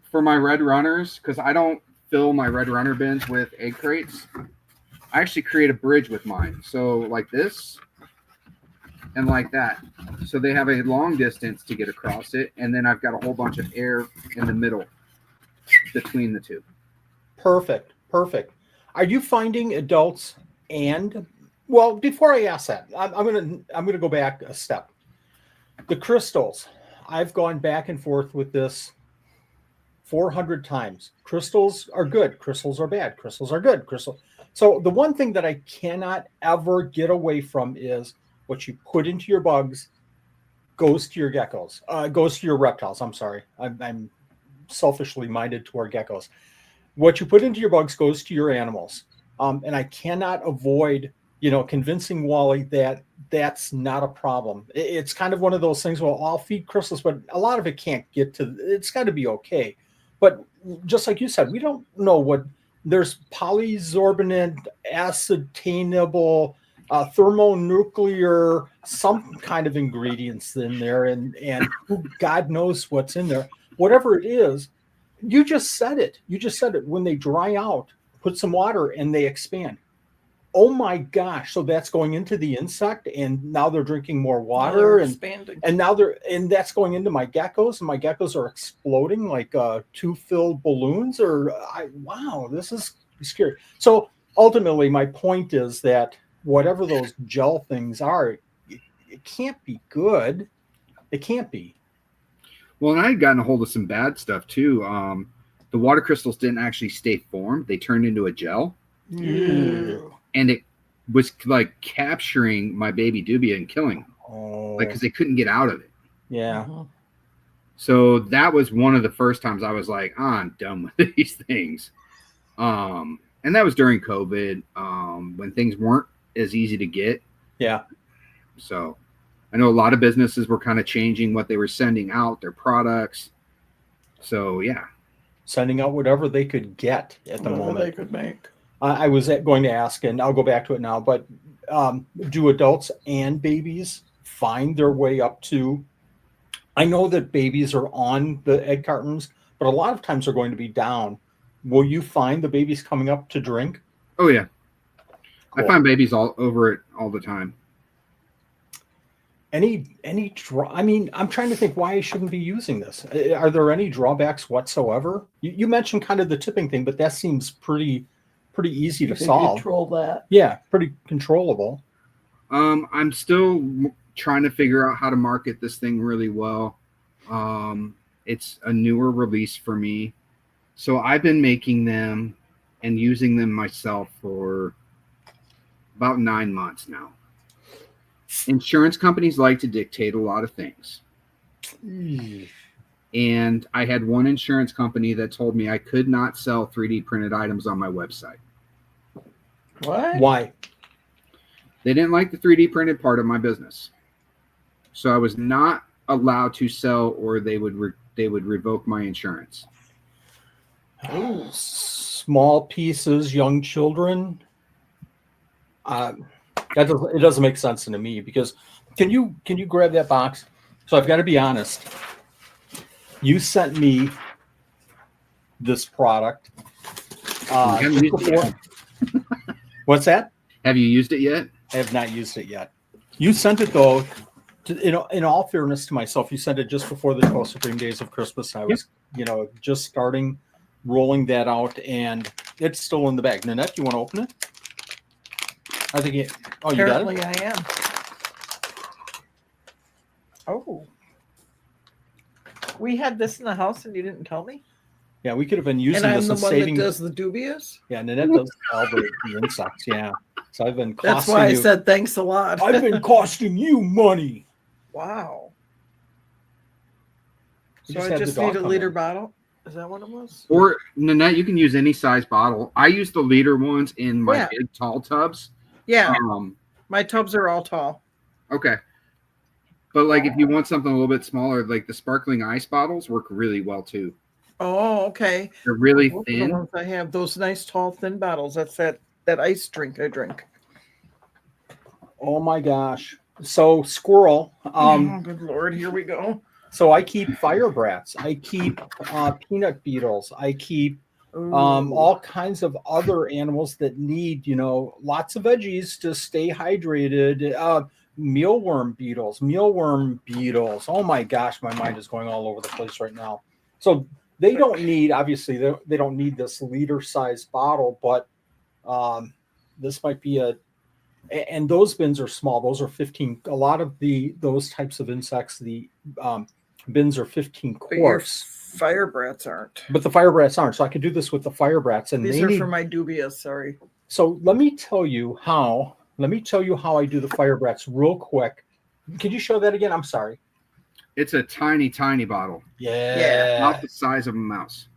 For my red runners, because I don't fill my red runner bins with egg crates, I actually create a bridge with mine. So like this and like that. So they have a long distance to get across it. And then I've got a whole bunch of air in the middle between the two. Perfect. Are you finding adults well, before I ask that, I'm gonna go back a step. The crystals, I've gone back and forth with this 400 times. Crystals are good. Crystals are bad. Crystals are good. So the one thing that I cannot ever get away from is what you put into your bugs goes to your geckos, goes to your reptiles. I'm sorry. I'm selfishly minded toward geckos. What you put into your bugs goes to your animals. And I cannot avoid, convincing Wally that that's not a problem. It's kind of one of those things, well, I'll feed crystals, but a lot of it can't get it's got to be okay. But just like you said, we don't know there's polysorbonate, acetainable, thermonuclear, some kind of ingredients in there, and God knows what's in there. Whatever it is, you just said it. When they dry out, put some water and they expand. Oh my gosh. So that's going into the insect, and now they're drinking more water and expanding. And that's going into my geckos, and my geckos are exploding like two filled balloons. Wow, this is scary. So ultimately my point is that whatever those gel things are, it can't be good. It can't be. Well, and I had gotten a hold of some bad stuff too. The water crystals didn't actually stay formed. They turned into a gel. Ew. And it was like capturing my baby Dubia and killing them. Like, because they couldn't get out of it. Yeah. Uh-huh. So that was one of the first times I was like, I'm done with these things. And that was during COVID, when things weren't as easy to get. Yeah. So I know a lot of businesses were kind of changing what they were sending out, their products. So, yeah. Sending out whatever they could get at the moment. They could make. I was going to ask, and I'll go back to it now, but do adults and babies find their way up to? I know that babies are on the egg cartons, but a lot of times they're going to be down. Will you find the babies coming up to drink? Oh, yeah. Cool. I find babies all over it all the time. I'm trying to think why I shouldn't be using this. Are there any drawbacks whatsoever? You mentioned kind of the tipping thing, but that seems pretty pretty easy to You can solve. control that. Yeah, pretty controllable. I'm still trying to figure out how to market this thing really well. It's a newer release for me. So I've been making them and using them myself for about 9 months now. Insurance companies like to dictate a lot of things. And I had one insurance company that told me I could not sell 3D printed items on my website. What? Why? They didn't like the 3D printed part of my business. So I was not allowed to sell, or they would revoke my insurance. Small pieces, young children. It doesn't make sense to me, because can you grab that box? So I've got to be honest. You sent me this product. Haven't used it yet. What's that? Have you used it yet? I have not used it yet. You sent it though. In all fairness to myself, you sent it just before the 12 Supreme Days of Christmas. I was, just starting rolling that out, and it's still in the bag. Nanette, you want to open it? I think you got it? Apparently I am. Oh. We had this in the house and you didn't tell me? Yeah, we could have been using And I'm this the and one saving. that does the Dubias? Yeah, Nanette does all the insects. Yeah. So I've been costing That's why you. I said thanks a lot. I've been costing you money. Wow. You So just I had the just dog need a come liter in. bottle? Is that what it was? Or Nanette, you can use any size bottle. I use the liter ones in my Yeah. big tall tubs. Yeah. My tubs are all tall. Okay. But like if you want something a little bit smaller, like the sparkling ice bottles work really well too. Oh, okay. They're really Those are thin. the ones I have, those nice tall thin bottles. That's that ice drink I drink. Oh my gosh. So squirrel. Oh, good Lord, here we go. So I keep fire brats. I keep peanut beetles. I keep all kinds of other animals that need, lots of veggies to stay hydrated. Mealworm beetles. Oh my gosh, my mind is going all over the place right now. So they don't need, obviously, they don't need this liter size bottle, but this might be and those bins are small. Those are 15. A lot of those types of insects, the bins are 15 quarts. Fire brats aren't. But the fire brats aren't. So I could do this with the fire brats. And These are for my Dubias, sorry. So let me tell you how I do the fire brats real quick. Could you show that again? I'm sorry. It's a tiny, tiny bottle. Yeah. Not the size of a mouse.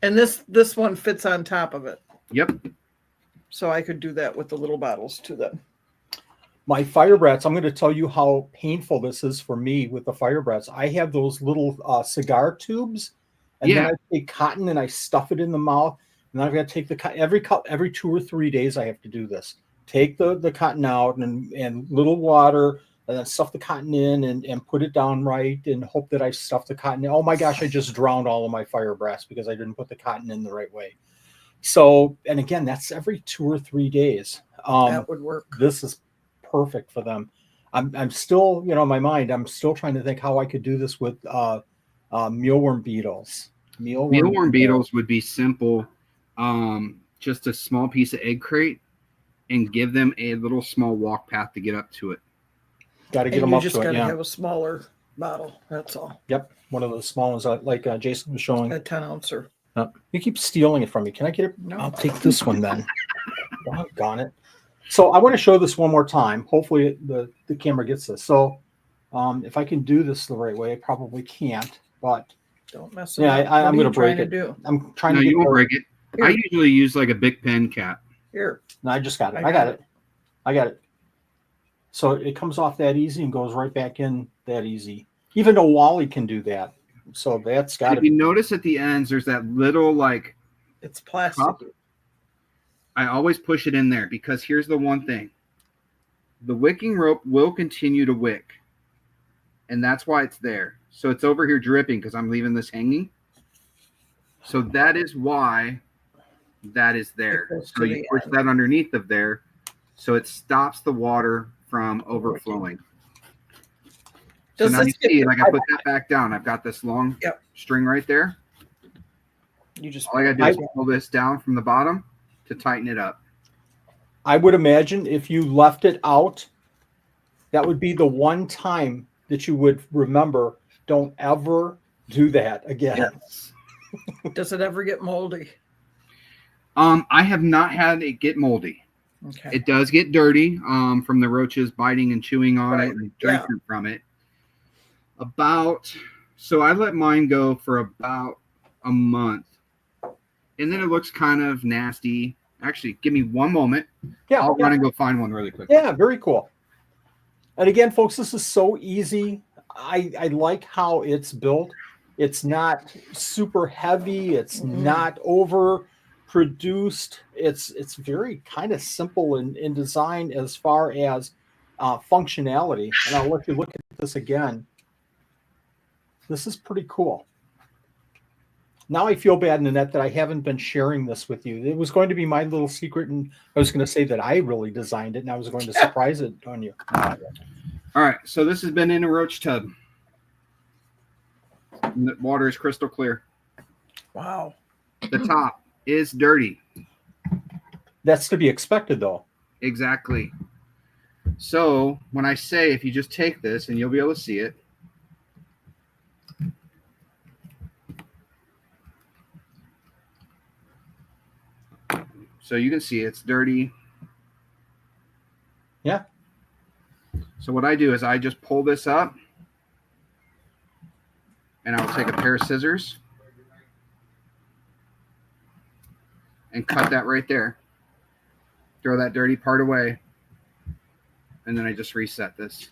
And this one fits on top of it. Yep. So I could do that with the little bottles too then. My fire brats, I'm going to tell you how painful this is for me with the fire brats. I have those little cigar tubes, and then I take cotton and I stuff it in the mouth. And I've got to take the cotton every 2 or 3 days. I have to do this. Take the cotton out and little water, and then stuff the cotton in and put it down right and hope that I stuff the cotton in. Oh my gosh, I just drowned all of my fire brats because I didn't put the cotton in the right way. So, and again, that's every 2 or 3 days. That would work. This is perfect for them. I'm still, in my mind, I'm still trying to think how I could do this with mealworm beetles. Mealworm beetles would be simple. Just a small piece of egg crate and give them a little small walk path to get up to it. Got to get them up to it. You just got to have a smaller bottle. That's all. Yep. One of the small ones like Jason was showing. A 10 ouncer. You keep stealing it from me. Can I get it? No. I'll take this one then. Doggone it. So I want to show this one more time. Hopefully the camera gets this. So if I can do this the right way, I probably can't. But don't mess it up. I'm going to break it. I'm trying to. No, you won't break it. Here. I usually use like a Bic pen cap. Here. No, I just got it. I got it. So it comes off that easy and goes right back in that easy. Even though Wally can do that. So that's got to be. If you notice at the ends, there's that little like. It's plastic. Cup. I always push it in there because here's the one thing. The wicking rope will continue to wick. And that's why it's there. So it's over here dripping because I'm leaving this hanging. So that is why that is there. So you push that underneath of there so it stops the water from overflowing. So now you see, like I put that back down. I've got this long string right there. You just all I gotta do is pull this down from the bottom, to tighten it up. I would imagine if you left it out, that would be the one time that you would remember, don't ever do that again. Yes. Does it ever get moldy? I have not had it get moldy. Okay. It does get dirty from the roaches biting and chewing on Right. it and drinking from it. So I let mine go for about a month. And then it looks kind of nasty. Actually, give me one moment. Yeah, I'll run and go find one really quick. yeah, very cool. And again, folks, this is so easy. I like how it's built. It's not super heavy. It's not overproduced. It's very kind of simple in design as far as functionality. And I'll let you look at this again. This is pretty cool. Now I feel bad, Nanette, that I haven't been sharing this with you. It was going to be my little secret, and I was going to say that I really designed it, and I was going to surprise it on you. All right, so this has been in a roach tub. And the water is crystal clear. Wow. The top is dirty. That's to be expected, though. Exactly. So when I say if you just take this, and you'll be able to see it. So you can see it's dirty. Yeah. So what I do is I just pull this up, and I'll take a pair of scissors and cut that right there. Throw that dirty part away. And then I just reset this.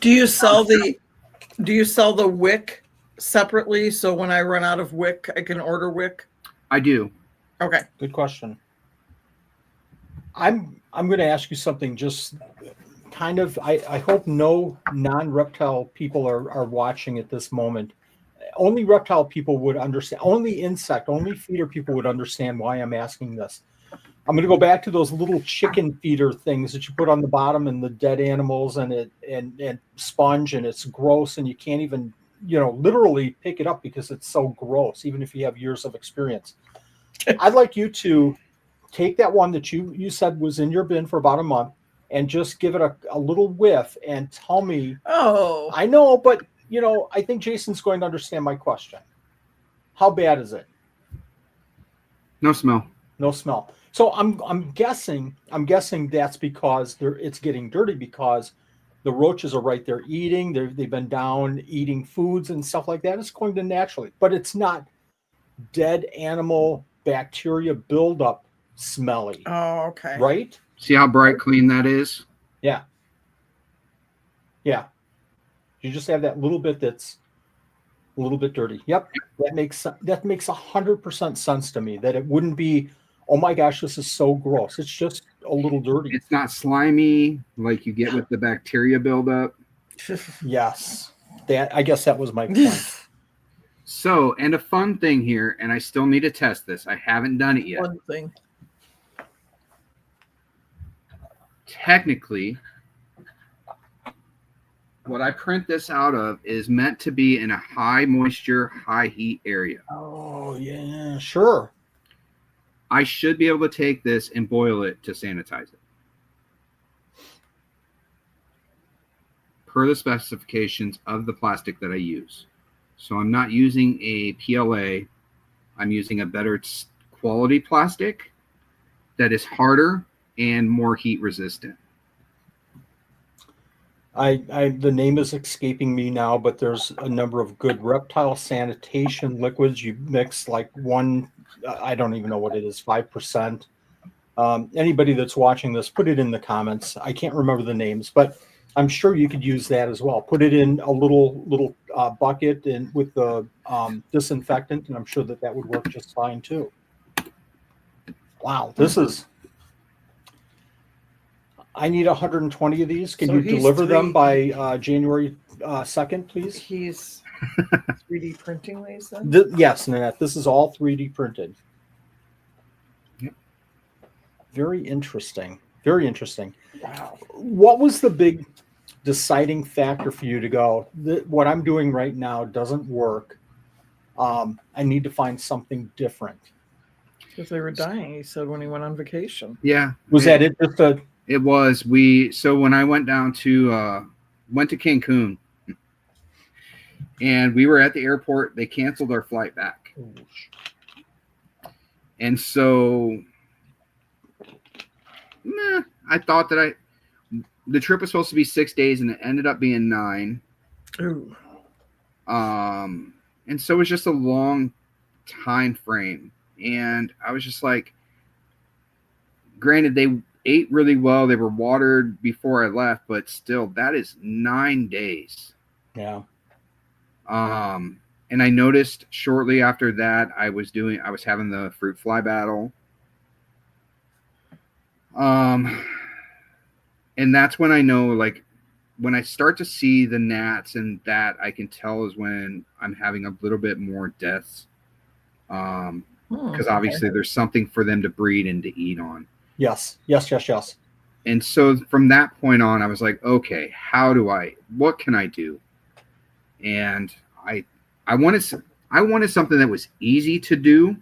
Do you sell the wick separately, so when I run out of wick, I can order wick? I do. Okay. Good question. I'm going to ask you something. Just kind of. I hope no non-reptile people are watching at this moment. Only reptile people would understand. Only feeder people would understand why I'm asking this. I'm going to go back to those little chicken feeder things that you put on the bottom and the dead animals and sponge, and it's gross, and you can't even literally pick it up because it's so gross, even if you have years of experience. I'd like you to take that one that you said was in your bin for about a month and just give it a little whiff and tell me. Oh, I know, but I think Jason's going to understand my question. How bad is it? No smell. No smell. So I'm guessing that's because it's getting dirty because the roaches are right there eating. They've been down eating foods and stuff like that. It's going to naturally, but it's not dead animal bacteria buildup smelly. Oh, okay. Right? See how bright clean that is? Yeah. Yeah. You just have that little bit that's a little bit dirty. Yep. That makes 100% sense to me, that it wouldn't be, oh my gosh, this is so gross. It's just a little dirty. It's not slimy like you get with the bacteria buildup. Yes. I guess that was my point. So, and a fun thing here, and I still need to test this. I haven't done it yet. One thing. Technically, what I print this out of is meant to be in a high moisture, high heat area. Oh, yeah, sure. I should be able to take this and boil it to sanitize it. Per the specifications of the plastic that I use. So I'm not using a PLA. I'm using a better quality plastic that is harder and more heat resistant. The name is escaping me now, but there's a number of good reptile sanitation liquids. You mix like one, I don't even know what it is, 5%. Anybody that's watching this, put it in the comments. I can't remember the names, but I'm sure you could use that as well. Put it in a little bucket and with the disinfectant, and I'm sure that would work just fine too. Wow, I need 120 of these. Can you deliver them by January 2nd, please? He's 3D printing these then? Yes, Nanette, this is all 3D printed. Yep. Very interesting. Very interesting. Wow. What was the big deciding factor for you to go, what I'm doing right now doesn't work? I need to find something different. Because they were dying, he said, when he went on vacation. Yeah. Was that it? Just a It was. So when I went down to went to Cancun, and we were at the airport, they canceled our flight back. And so I thought that the trip was supposed to be 6 days, and it ended up being 9. Ooh. And so it was just a long time frame. And I was just like, granted, they ate really well. They were watered before I left, but still, that is 9 days. Yeah. And I noticed shortly after that, I was having the fruit fly battle. And that's when I know, like, when I start to see the gnats, and that I can tell is when I'm having a little bit more deaths. Because obviously there's something for them to breed and to eat on. Yes. And so from that point on, I was like, okay, what can I do? And I wanted something that was easy to do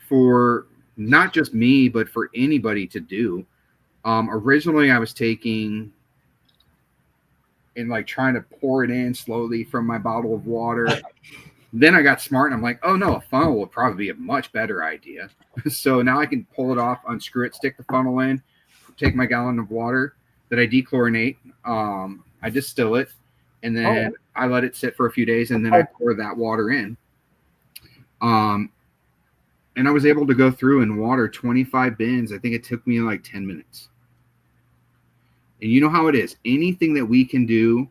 for not just me, but for anybody to do. Originally I was taking and like trying to pour it in slowly from my bottle of water. Then I got smart and I'm like, oh no, a funnel would probably be a much better idea. So now I can pull it off, unscrew it, stick the funnel in, take my gallon of water that I dechlorinate. I distill it, and then I let it sit for a few days, and then I pour that water in. And I was able to go through and water 25 bins. I think it took me like 10 minutes. And you know how it is. Anything that we can do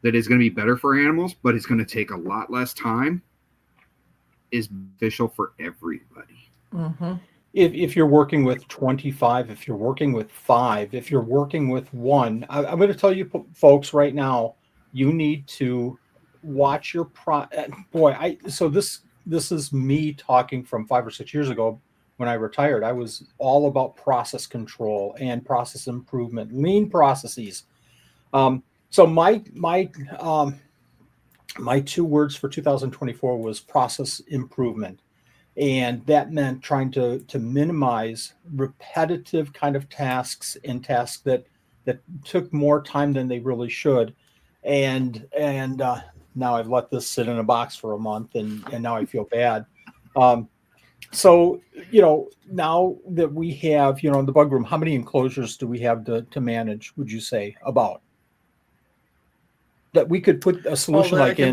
that is going to be better for animals, but it's going to take a lot less time, is beneficial for everybody. Mm-hmm. If you're working with 25, if you're working with 5, if you're working with 1, I'm going to tell you folks right now, you need to watch your so this is me talking from 5 or 6 years ago when I retired. I was all about process control and process improvement, lean processes. So my 2 words for 2024 was process improvement. And that meant trying to minimize repetitive kind of tasks and tasks that took more time than they really should. And now I've let this sit in a box for a month, and now I feel bad. So, now that we have, in the bug room, how many enclosures do we have to manage, would you say, about? That we could put a solution like in. I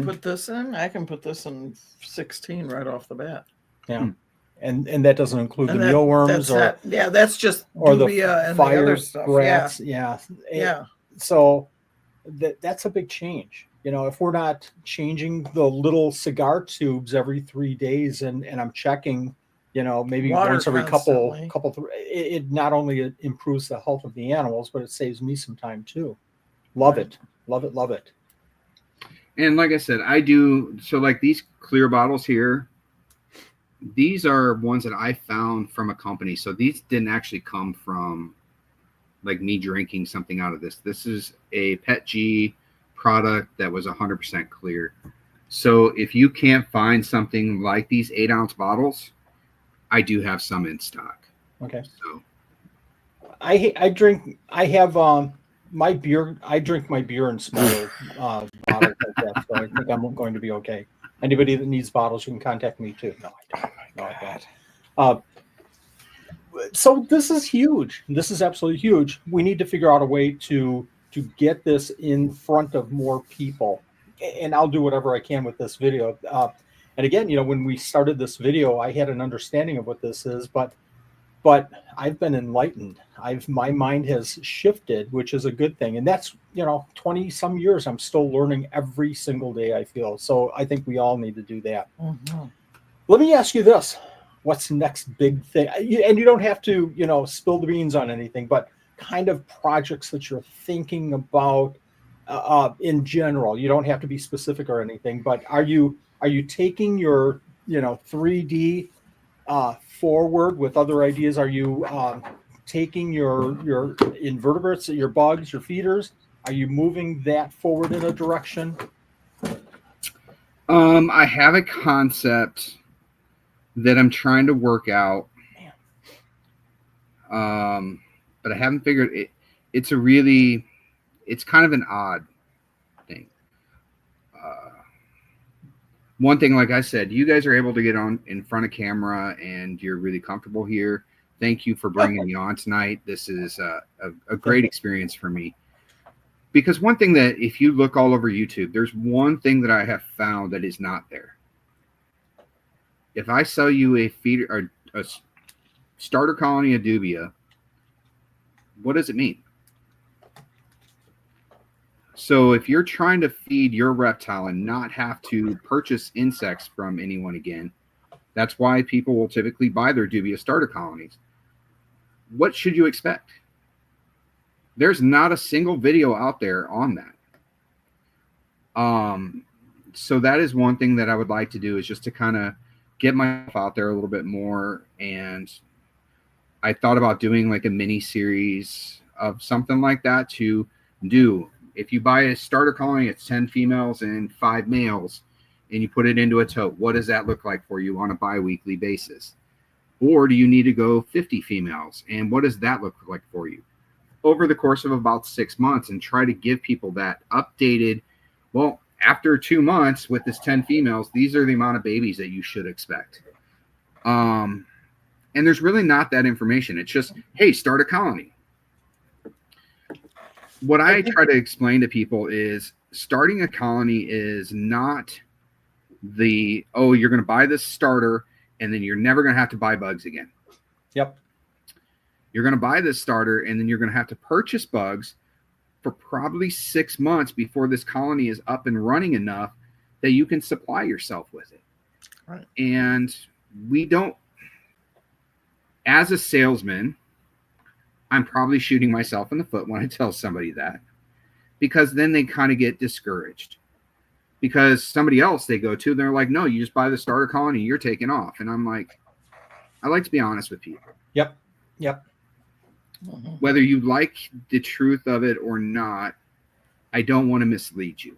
can put this in 16 right off the bat. Yeah. And that doesn't include the mealworms that's just Dubia and the other stuff. Rats. Yeah. So that's a big change. If we're not changing the little cigar tubes every 3 days and I'm checking, maybe Water once every constantly. it not only improves the health of the animals, but it saves me some time too. Love it. And like I said, I do. So like these clear bottles here, these are ones that I found from a company. So these didn't actually come from like me drinking something out of this. This is a Pet G product that was 100% clear. So if you can't find something like these 8-ounce bottles, I do have some in stock. Okay. So I drink my beer. I drink my beer in smaller bottles like that. So I think I'm going to be okay. Anybody that needs bottles, you can contact me too. No, I don't. No, I don't. So this is huge. This is absolutely huge. We need to figure out a way to get this in front of more people. And I'll do whatever I can with this video. And again, when we started this video, I had an understanding of what this is, but I've been enlightened. My mind has shifted, which is a good thing. And that's, 20 some years, I'm still learning every single day, I feel. So I think we all need to do that. Mm-hmm. Let me ask you this. What's the next big thing? And you don't have to, spill the beans on anything, but kind of projects that you're thinking about in general. You don't have to be specific or anything, but are you taking your, 3D forward with other ideas? Are you taking your invertebrates, your bugs, your feeders? Are you moving that forward in a direction? I have a concept that I'm trying to work out. But I haven't figured it. It's kind of an odd thing. One thing, like I said, you guys are able to get on in front of camera and you're really comfortable here. Thank you for bringing me on tonight. This is a great experience for me. Because one thing that if you look all over YouTube, there's one thing that I have found that is not there. If I sell you a feeder or a starter colony of Dubia, what does it mean? So if you're trying to feed your reptile and not have to purchase insects from anyone again, that's why people will typically buy their Dubia starter colonies. What should you expect? There's not a single video out there on that. So that is one thing that I would like to do, is just to kind of get myself out there a little bit more. And I thought about doing like a mini series of something like that to do. If you buy a starter colony, it's 10 females and 5 males, and you put it into a tote, what does that look like for you on a bi-weekly basis? Or do you need to go 50 females, and what does that look like for you over the course of about 6 months, and try to give people that updated, well, after 2 months with this 10 females, these are the amount of babies that you should expect. And there's really not that information. It's just, hey, start a colony. What I try to explain to people is starting a colony is not the, oh, you're going to buy this starter and then you're never going to have to buy bugs again. Yep. You're going to buy this starter and then you're going to have to purchase bugs for probably 6 months before this colony is up and running enough that you can supply yourself with it. Right. And we don't, as a salesman, I'm probably shooting myself in the foot when I tell somebody that, because then they kind of get discouraged, because somebody else they go to, they're like, no, you just buy the starter colony, you're taking off. And I'm like, I like to be honest with people. Yep. Whether you like the truth of it or not, I don't want to mislead you.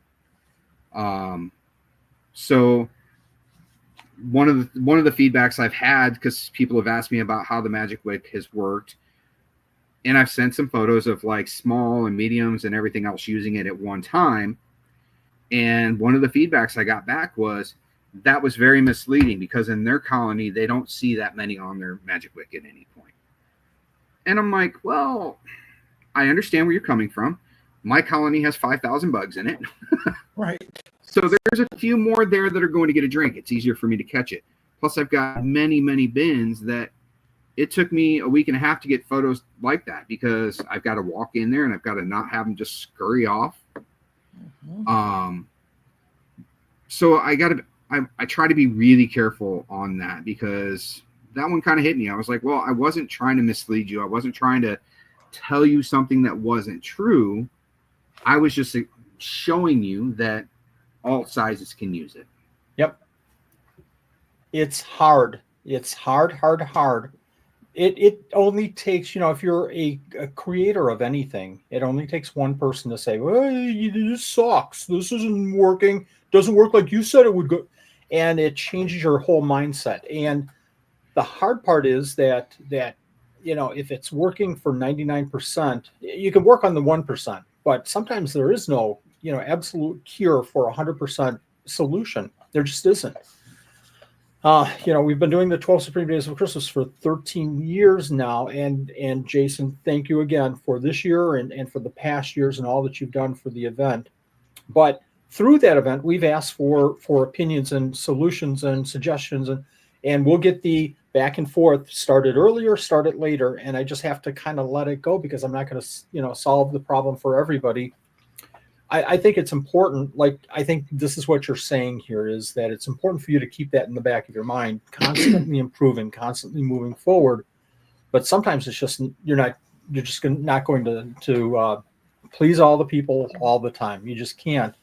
So one of the feedbacks I've had, because people have asked me about how the Magic Wick has worked, and I've sent some photos of like small and mediums and everything else using it at one time. And one of the feedbacks I got back was that was very misleading, because in their colony, they don't see that many on their Magic Wick at any point. And I'm like, well, I understand where you're coming from. My colony has 5,000 bugs in it. Right. So there's a few more there that are going to get a drink. It's easier for me to catch it. Plus, I've got many, many bins that it took me a week and a half to get photos like that, because I've got to walk in there and I've got to not have them just scurry off. So I try to be really careful on that, because that one kind of hit me. I was like, well, I wasn't trying to mislead you. I wasn't trying to tell you something that wasn't true. I was just showing you that all sizes can use it. Yep. It's hard. It's hard. It only takes, if you're a creator of anything, it only takes one person to say, well, this sucks. This isn't working. Doesn't work like you said it would go. And it changes your whole mindset. And the hard part is that if it's working for 99%, you can work on the 1%, but sometimes there is no, absolute cure for 100% solution. There just isn't. We've been doing the 12 Supreme Days of Christmas for 13 years now. And Jason, thank you again for this year and for the past years and all that you've done for the event. But through that event, we've asked for opinions and solutions and suggestions, and we'll get the back and forth, started earlier, started later. And I just have to kind of let it go, because I'm not going to, solve the problem for everybody. I think it's important. Like, I think this is what you're saying here, is that it's important for you to keep that in the back of your mind, constantly improving, constantly moving forward. But sometimes it's just, you're just not going to please all the people all the time. You just can't.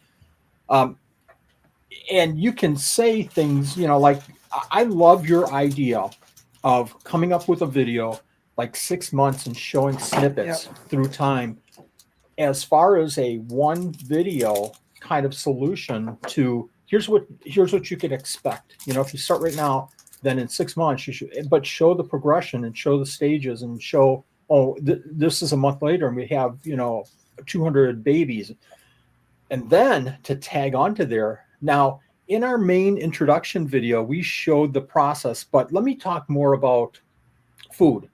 And you can say things, like, I love your idea of coming up with a video like 6 months and showing snippets through time. As far as a one video kind of solution to here's what you could expect. If you start right now, then in 6 months you should, but show the progression and show the stages and show, this is a month later and we have, 200 babies. And then to tag onto there. Now, in our main introduction video, we showed the process, but let me talk more about food.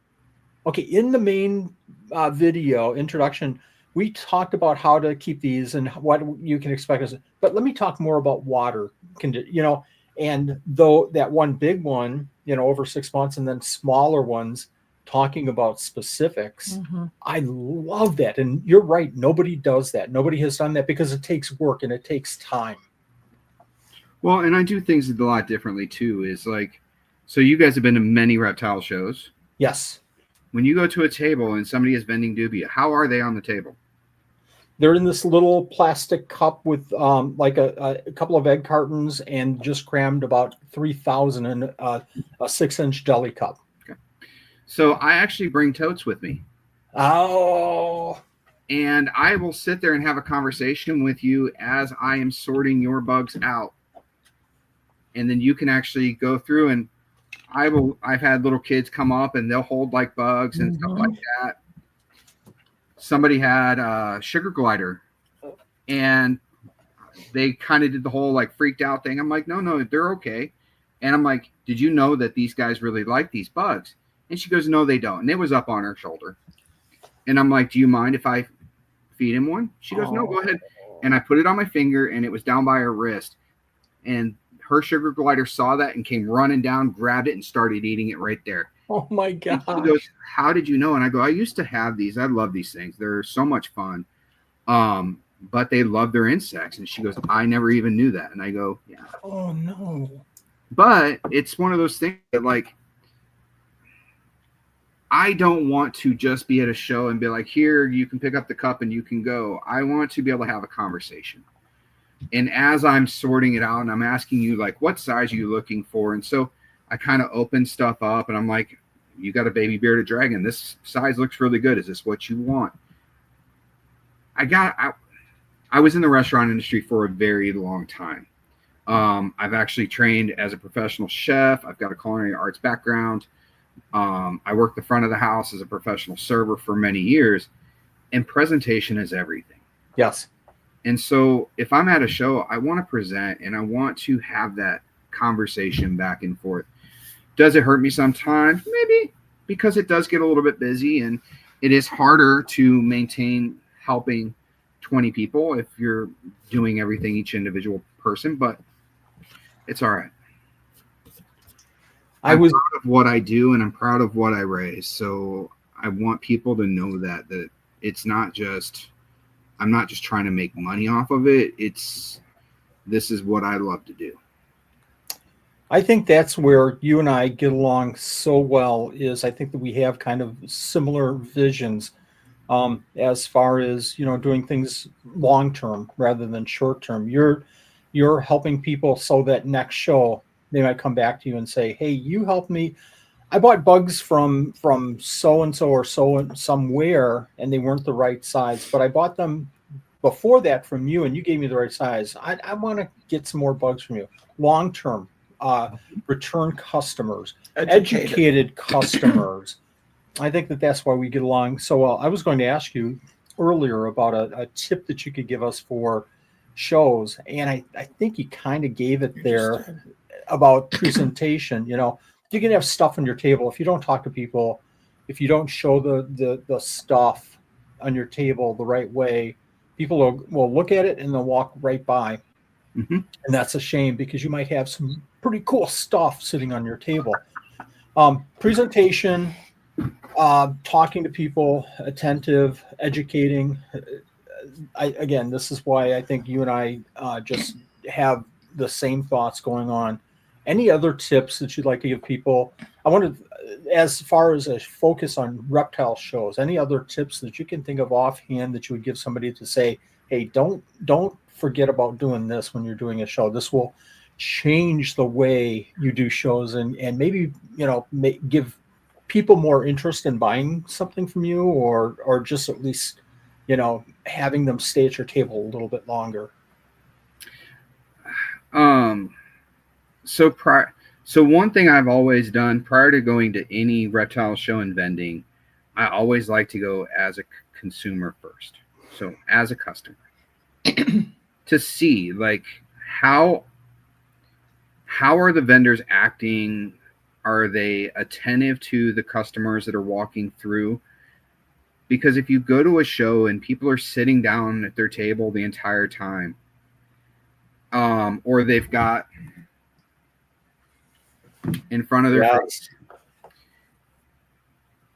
Okay, in the main video introduction, we talked about how to keep these and what you can expect. But let me talk more about water, and though that one big one, over 6 months, and then smaller ones talking about specifics. Mm-hmm. I love that. And you're right. Nobody does that. Nobody has done that because it takes work and it takes time. Well, and I do things a lot differently too. Is like, so you guys have been to many reptile shows. Yes. When you go to a table and somebody is vending dubia, how are they on the table? They're in this little plastic cup with like a couple of egg cartons and just crammed about 3,000 in a 6-inch deli cup. Okay. So I actually bring totes with me. Oh. And I will sit there and have a conversation with you as I am sorting your bugs out. And then you can actually go through, and I've had little kids come up and they'll hold like bugs and stuff like that. Somebody had a sugar glider and they kind of did the whole like freaked out thing. I'm like, no, they're okay. And I'm like, did you know that these guys really like these bugs? And she goes, no, they don't. And it was up on her shoulder. And I'm like, do you mind if I feed him one? She goes, no, go ahead. And I put it on my finger and it was down by her wrist. And her sugar glider saw that and came running down, grabbed it, and started eating it right there. Oh my God. She goes, how did you know? And I go, I used to have these. I love these things. They're so much fun. But they love their insects. And she goes, I never even knew that. And I go, yeah. Oh no. But it's one of those things that, like, I don't want to just be at a show and be like, here, you can pick up the cup and you can go. I want to be able to have a conversation. And as I'm sorting it out and I'm asking you, like, what size are you looking for? And so I kind of open stuff up and I'm like, you got a baby bearded dragon. This size looks really good. Is this what you want? I was in the restaurant industry for a very long time. I've actually trained as a professional chef. I've got a culinary arts background. I worked the front of the house as a professional server for many years, and presentation is everything. Yes. And so if I'm at a show, I want to present and I want to have that conversation back and forth. Does it hurt me sometimes? Maybe, because it does get a little bit busy and it is harder to maintain helping 20 people if you're doing everything each individual person, but it's all right. I'm proud of what I do and I'm proud of what I raise. So I want people to know that it's not just, I'm not just trying to make money off of it. This is what I love to do. I think that's where you and I get along so well, is I think that we have kind of similar visions as far as, doing things long-term rather than short-term. You're helping people so that next show they might come back to you and say, hey, you helped me. I bought bugs from so-and-so or somewhere and they weren't the right size, but I bought them before that from you and you gave me the right size. I want to get some more bugs from you. Long-term, return customers, educated customers. I think that's why we get along so well. I was going to ask you earlier about a tip that you could give us for shows, and I think you kind of gave it there about presentation. You can have stuff on your table. If you don't talk to people, if you don't show the stuff on your table the right way, people will look at it and they'll walk right by. Mm-hmm. And that's a shame, because you might have some pretty cool stuff sitting on your table. Presentation, talking to people, attentive, educating. Again, this is why I think you and I just have the same thoughts going on. Any other tips that you'd like to give people? I wanted, as far as a focus on reptile shows, any other tips that you can think of offhand that you would give somebody to say, hey, don't forget about doing this when you're doing a show. This will change the way you do shows and maybe, give people more interest in buying something from you, or just at least, having them stay at your table a little bit longer. So So one thing I've always done prior to going to any reptile show and vending, I always like to go as a consumer first. So as a customer to see like how are the vendors acting? Are they attentive to the customers that are walking through? Because if you go to a show and people are sitting down at their table the entire time, or they've got in front of their face,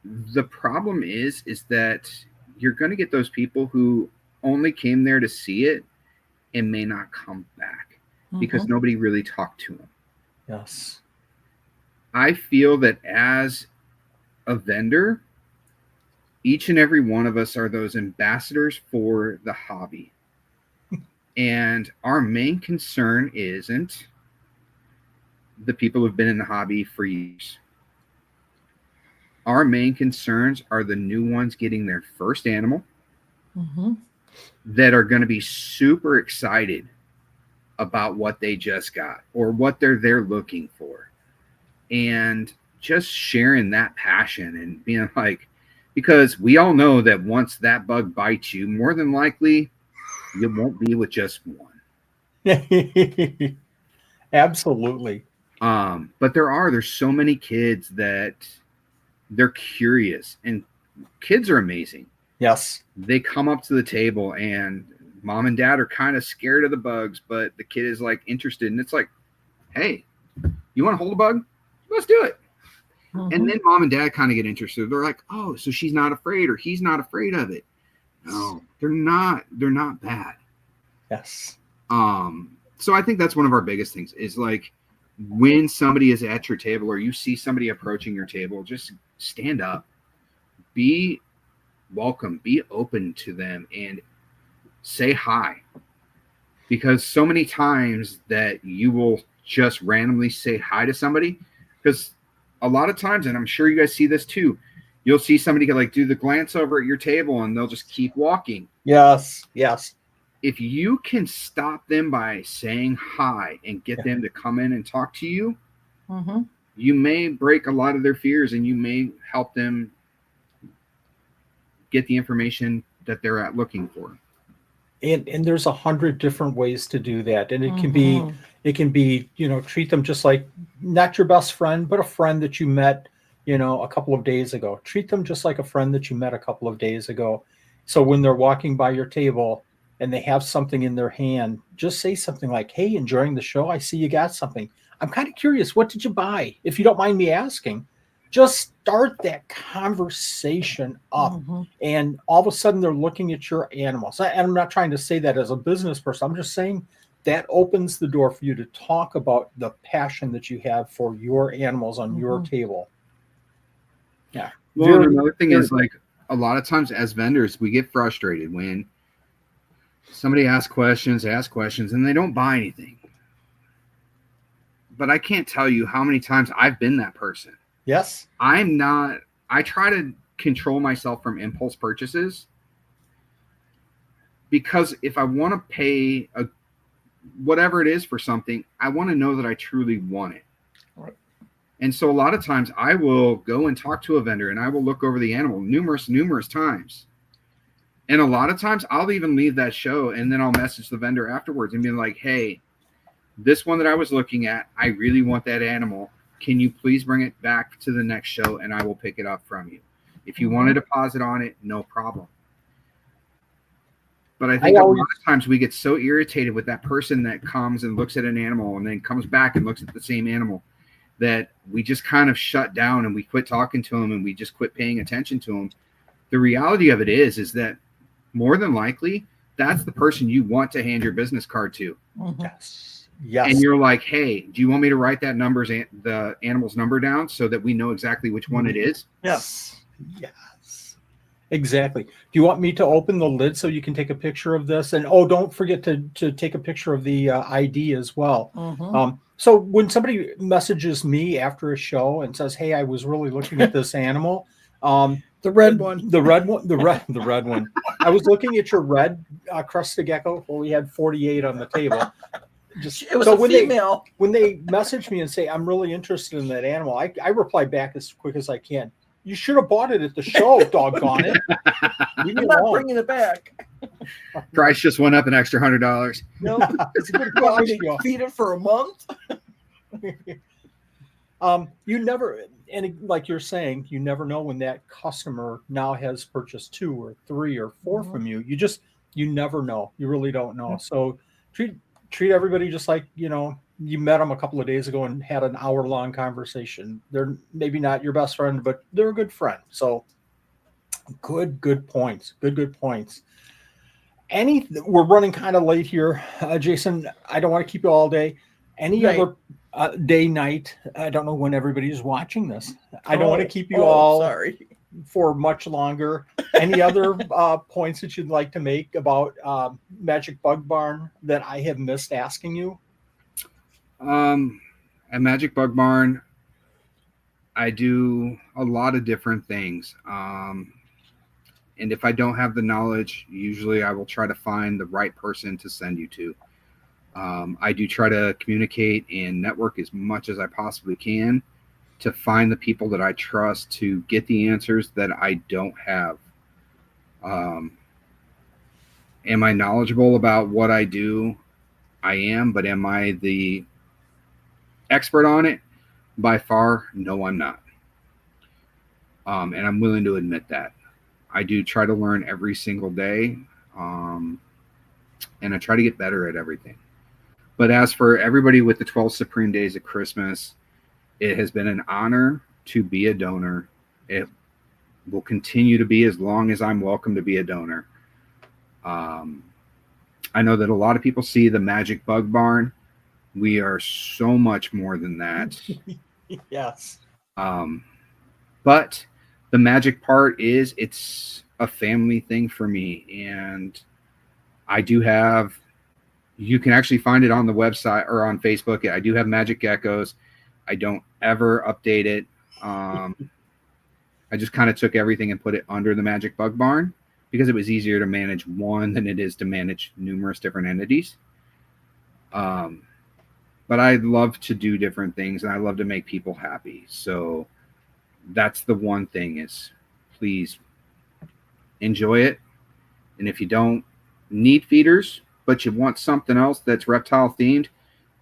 the problem is that you're going to get those people who only came there to see it and may not come back because nobody really talked to them. Yes. I feel that as a vendor, each and every one of us are those ambassadors for the hobby. And our main concern isn't the people who've been in the hobby for years. Our main concerns are the new ones getting their first animal that are going to be super excited about what they just got or what they're looking for. And just sharing that passion and being like, because we all know that once that bug bites you, more than likely you won't be with just one. Absolutely. But there's so many kids that they're curious, and kids are amazing. Yes. They come up to the table and mom and dad are kind of scared of the bugs, but the kid is like interested, and it's like, hey, you want to hold a bug? Let's do it. And then mom and dad kind of get interested. They're like, oh, so she's not afraid or he's not afraid of it. No, they're not bad. Yes. So I think that's one of our biggest things is like when somebody is at your table or you see somebody approaching your table, just stand up, be welcome, be open to them and say hi. Because so many times that you will just randomly say hi to somebody, because a lot of times, and I'm sure you guys see this too, you'll see somebody like do the glance over at your table and they'll just keep walking. Yes. Yes. If you can stop them by saying hi and get them to come in and talk to you, you may break a lot of their fears and you may help them get the information that they're looking for. And there's 100 different ways to do that. And it can be, treat them just like not your best friend, but a friend that you met, a couple of days ago. Treat them just like a friend that you met a couple of days ago. So when they're walking by your table and they have something in their hand, just say something like, hey, enjoying the show? I see you got something. I'm kind of curious. What did you buy? If you don't mind me asking, just start that conversation up. And all of a sudden they're looking at your animals. And I'm not trying to say that as a business person. I'm just saying that opens the door for you to talk about the passion that you have for your animals on your table. Yeah. Well, another thing is like a lot of times as vendors, we get frustrated when somebody asks questions, and they don't buy anything. But I can't tell you how many times I've been that person. Yes. I try to control myself from impulse purchases because if I want to pay whatever it is for something, I want to know that I truly want it. Right. And so a lot of times I will go and talk to a vendor and I will look over the animal numerous times. And a lot of times I'll even leave that show and then I'll message the vendor afterwards and be like, hey, this one that I was looking at, I really want that animal. Can you please bring it back to the next show and I will pick it up from you? If you want to deposit on it, no problem. But I think a lot of times we get so irritated with that person that comes and looks at an animal and then comes back and looks at the same animal that we just kind of shut down and we quit talking to them and we just quit paying attention to them. The reality of it is that more than likely, that's the person you want to hand your business card to. Yes. Yes. And you're like, hey, do you want me to write that the animal's number down so that we know exactly which one it is? Yes. Yes. Exactly. Do you want me to open the lid so you can take a picture of this? And don't forget to take a picture of the ID as well. So when somebody messages me after a show and says, hey, I was really looking at this animal, the red one. The red one. I was looking at your red crested gecko. Well, we had 48 on the table. just It was so a female. when they message me and say I'm really interested in that animal, I reply back as quick as I can. You should have bought it at the show, doggone it. Leave me I'm not alone. bringing it back. Price just went up an extra $100. No, It's a good you want me cost, to yeah. feed it for a month? You never, and like you're saying, you never know when that customer now has purchased 2 or 3 or 4 from you. You never know. You really don't know. So treat everybody just like, you met them a couple of days ago and had an hour-long conversation. They're maybe not your best friend, but they're a good friend. So good points. Good points. We're running kind of late here, Jason. I don't want to keep you all day. Any Right. other day, night? I don't know when everybody's watching this. I don't want to keep you all Sorry. for much longer. Any other points that you'd like to make about Magic Bug Barn that I have missed asking you? At Magic Bug Barn, I do a lot of different things. And if I don't have the knowledge, usually I will try to find the right person to send you to. I do try to communicate and network as much as I possibly can to find the people that I trust to get the answers that I don't have. Am I knowledgeable about what I do? I am, but am I the expert on it? By far, no, I'm not. And I'm willing to admit that. I do try to learn every single day, and I try to get better at everything. But as for everybody with the 12 Supreme Days of Christmas, it has been an honor to be a donor. It will continue to be as long as I'm welcome to be a donor. I know that a lot of people see the Magic Bug Barn. We are so much more than that. Yes. But the magic part is it's a family thing for me. And I do have, you can actually find it on the website or on Facebook. I do have Magic Geckos. I don't ever update it. I just kind of took everything and put it under the Magic Bug Barn because it was easier to manage one than it is to manage numerous different entities. But I love to do different things and I love to make people happy. So that's the one thing is please enjoy it. And if you don't need feeders, but you want something else that's reptile themed,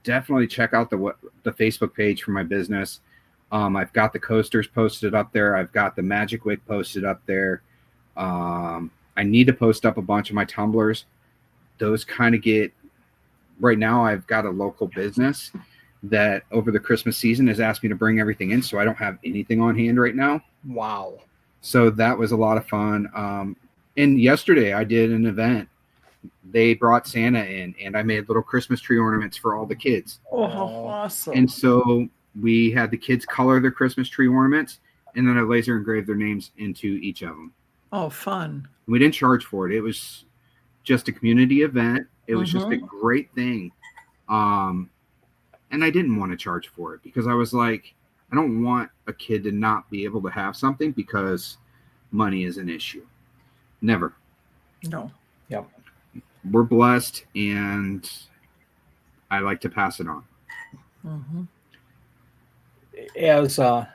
definitely check out the Facebook page for my business. I've got the coasters posted up there. I've got the Magic Wick posted up there. I need to post up a bunch of my tumblers. Those kind of get, right now I've got a local business that over the Christmas season has asked me to bring everything in. So I don't have anything on hand right now. Wow. So that was a lot of fun. And yesterday I did an event. They brought Santa in and I made little Christmas tree ornaments for all the kids. Oh, how awesome. And so we had the kids color their Christmas tree ornaments and then I laser engraved their names into each of them. Oh, fun. We didn't charge for it. It was just a community event. It was just a great thing. And I didn't want to charge for it because I was like, I don't want a kid to not be able to have something because money is an issue. Never. No. Yep. We're blessed and I like to pass it on. As I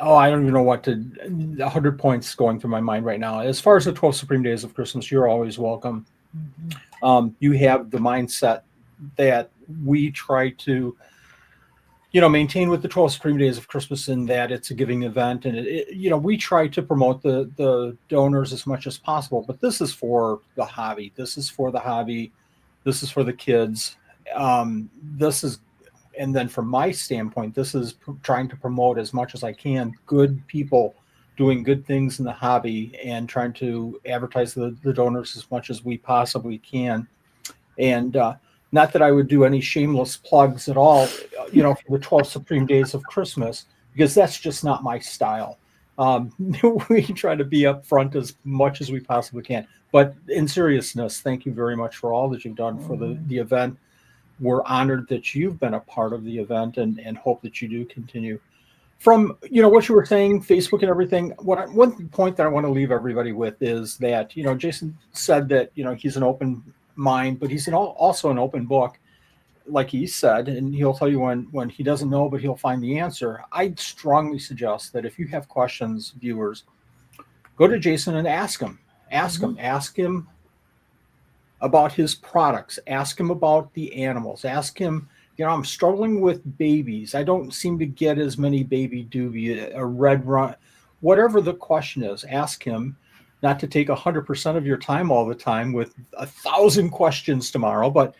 don't even know what to 100 points going through my mind right now. As far as the 12 Supreme Days of Christmas, you're always welcome. You have the mindset that we try to maintain with the 12 Supreme Days of Christmas in that it's a giving event and we try to promote the donors as much as possible, but this is for the hobby. This is for the kids. And then from my standpoint, this is trying to promote as much as I can good people doing good things in the hobby and trying to advertise the donors as much as we possibly can. And not that I would do any shameless plugs at all, for the 12 Supreme Days of Christmas, because that's just not my style. We try to be upfront as much as we possibly can. But in seriousness, thank you very much for all that you've done for the event. We're honored that you've been a part of the event and hope that you do continue. From what you were saying, Facebook and everything, one point that I want to leave everybody with is that Jason said that he's an open mind, but he's also an open book, like he said, and he'll tell you when he doesn't know, but he'll find the answer. I strongly suggest that if you have questions, viewers, go to Jason and ask him. Ask him about his products. Ask him about the animals. Ask him, I'm struggling with babies. I don't seem to get as many baby dubia, a red run, whatever the question is. Ask him. Not to take 100% of your time all the time with 1,000 questions tomorrow, but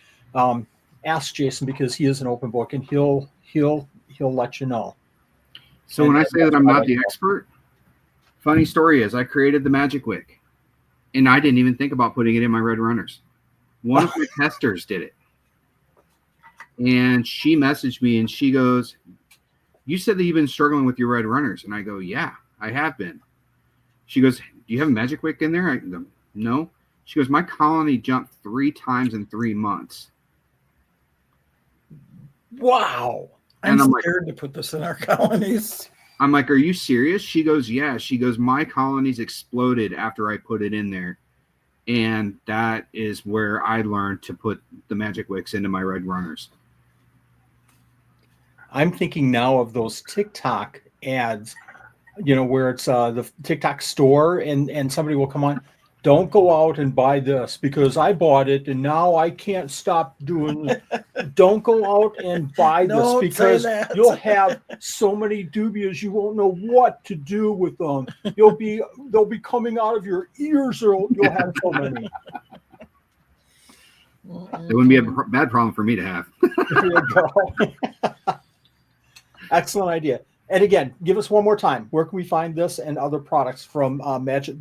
ask Jason, because he is an open book, and he'll let you know. So when I say that I'm not the expert, funny story is I created the Magic Wick, and I didn't even think about putting it in my red runners. One of my testers did it, and she messaged me and she goes, "You said that you've been struggling with your red runners," and I go, "Yeah, I have been." She goes, "Do you have a Magic Wick in there?" I go, "No." She goes, "My colony jumped 3 times in 3 months." Wow. I'm scared to put this in our colonies. I'm like, "Are you serious?" She goes, "Yeah." She goes, "My colonies exploded after I put it in there." And that is where I learned to put the Magic Wicks into my red runners. I'm thinking now of those TikTok ads, where it's the TikTok store and somebody will come on, "Don't go out and buy this because I bought it and now I can't stop doing it. Don't go out and buy this because you'll have so many dubias you won't know what to do with them. They'll be coming out of your ears, or you'll have so many." That wouldn't be a bad problem for me to have. There you go. Excellent idea. And again, give us one more time. Where can we find this and other products from the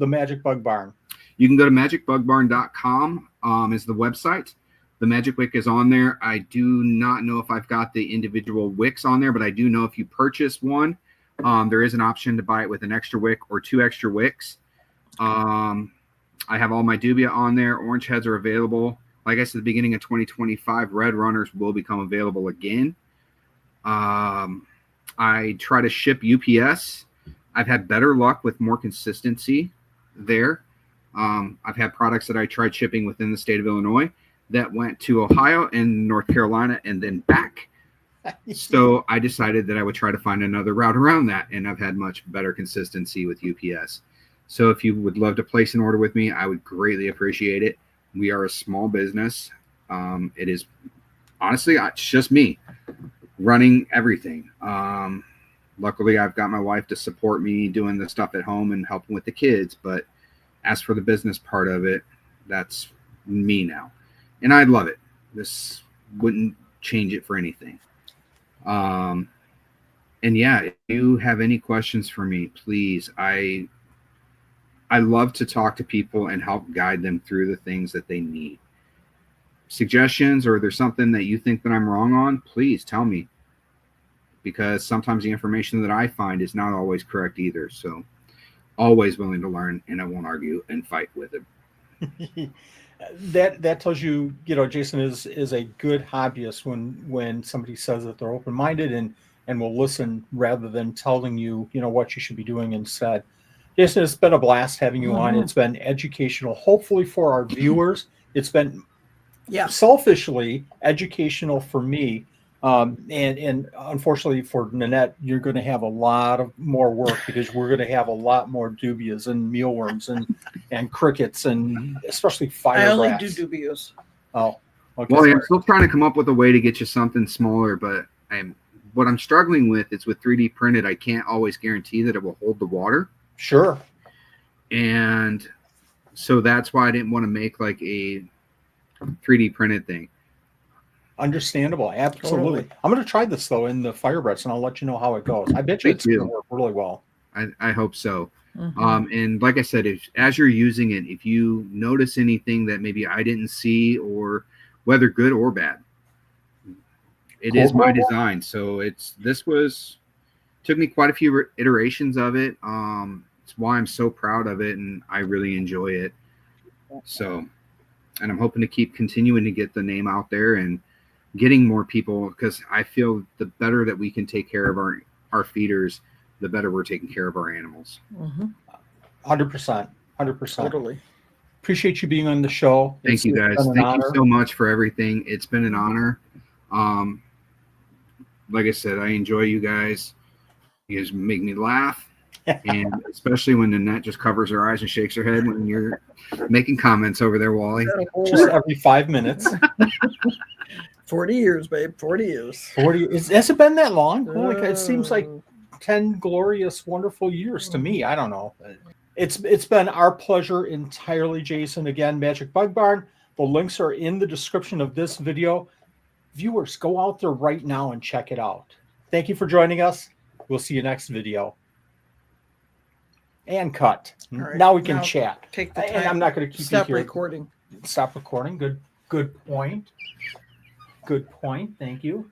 Majik Bug Barn? You can go to magicbugbarn.com is the website. The Magic Wick is on there. I do not know if I've got the individual wicks on there, but I do know if you purchase one, there is an option to buy it with an extra wick or 2 extra wicks. I have all my dubia on there. Orange heads are available. Like I said, at the beginning of 2025, red runners will become available again. I try to ship UPS. I've had better luck with more consistency there. I've had products that I tried shipping within the state of Illinois that went to Ohio and North Carolina and then back. So I decided that I would try to find another route around that, and I've had much better consistency with UPS. So if you would love to place an order with me, I would greatly appreciate it. We are a small business. It is honestly, it's just me running everything. Luckily, I've got my wife to support me doing the stuff at home and helping with the kids. But as for the business part of it, that's me now. And I love it. This wouldn't change it for anything. And yeah, if you have any questions for me, please, I love to talk to people and help guide them through the things that they need. Suggestions, or there's something that you think that I'm wrong on, please tell me, because sometimes the information that I find is not always correct either. So always willing to learn, and I won't argue and fight with it. That tells you, Jason is a good hobbyist when somebody says that they're open-minded and will listen rather than telling you, what you should be doing instead. Jason, it's been a blast having you on. It's been educational, hopefully for our viewers. It's been selfishly educational for me. And unfortunately for Nanette, you're going to have a lot of more work because we're going to have a lot more dubias and mealworms and crickets and especially fire I only rats. do dubias. Oh, okay. Well, I'm still trying to come up with a way to get you something smaller, but what I'm struggling with is with 3D printed, I can't always guarantee that it will hold the water. Sure. And so that's why I didn't want to make like a 3D printed thing. Understandable. Absolutely. Totally. I'm going to try this though in the fire breaths and I'll let you know how it goes. I bet you it's going to work really well. I hope so. And like I said, as you're using it, if you notice anything that maybe I didn't see, or whether good or bad, it is my design. So took me quite a few iterations of it. It's why I'm so proud of it, and I really enjoy it. So, and I'm hoping to keep continuing to get the name out there and getting more people, because I feel the better that we can take care of our feeders, the better we're taking care of our animals. 100%. Totally. appreciate you being on the show. Thank you, guys. It's been an Thank you honor. so much for everything. It's been an honor. Like I said, I enjoy you guys. You guys make me laugh. And especially when Nanette just covers her eyes and shakes her head when you're making comments over there, Wally. Just every 5 minutes. 40 years, babe. 40 years. 40. Has it been that long? Holy cow, it seems like 10 glorious, wonderful years to me. I don't know. It's been our pleasure entirely, Jason. Again, Magic Bug Barn. The links are in the description of this video. Viewers, go out there right now and check it out. Thank you for joining us. We'll see you next video. And cut. Right, now we can chat. Take the time. And I'm not going to keep Stop you here. recording. Stop recording. Good point. Good point. Thank you.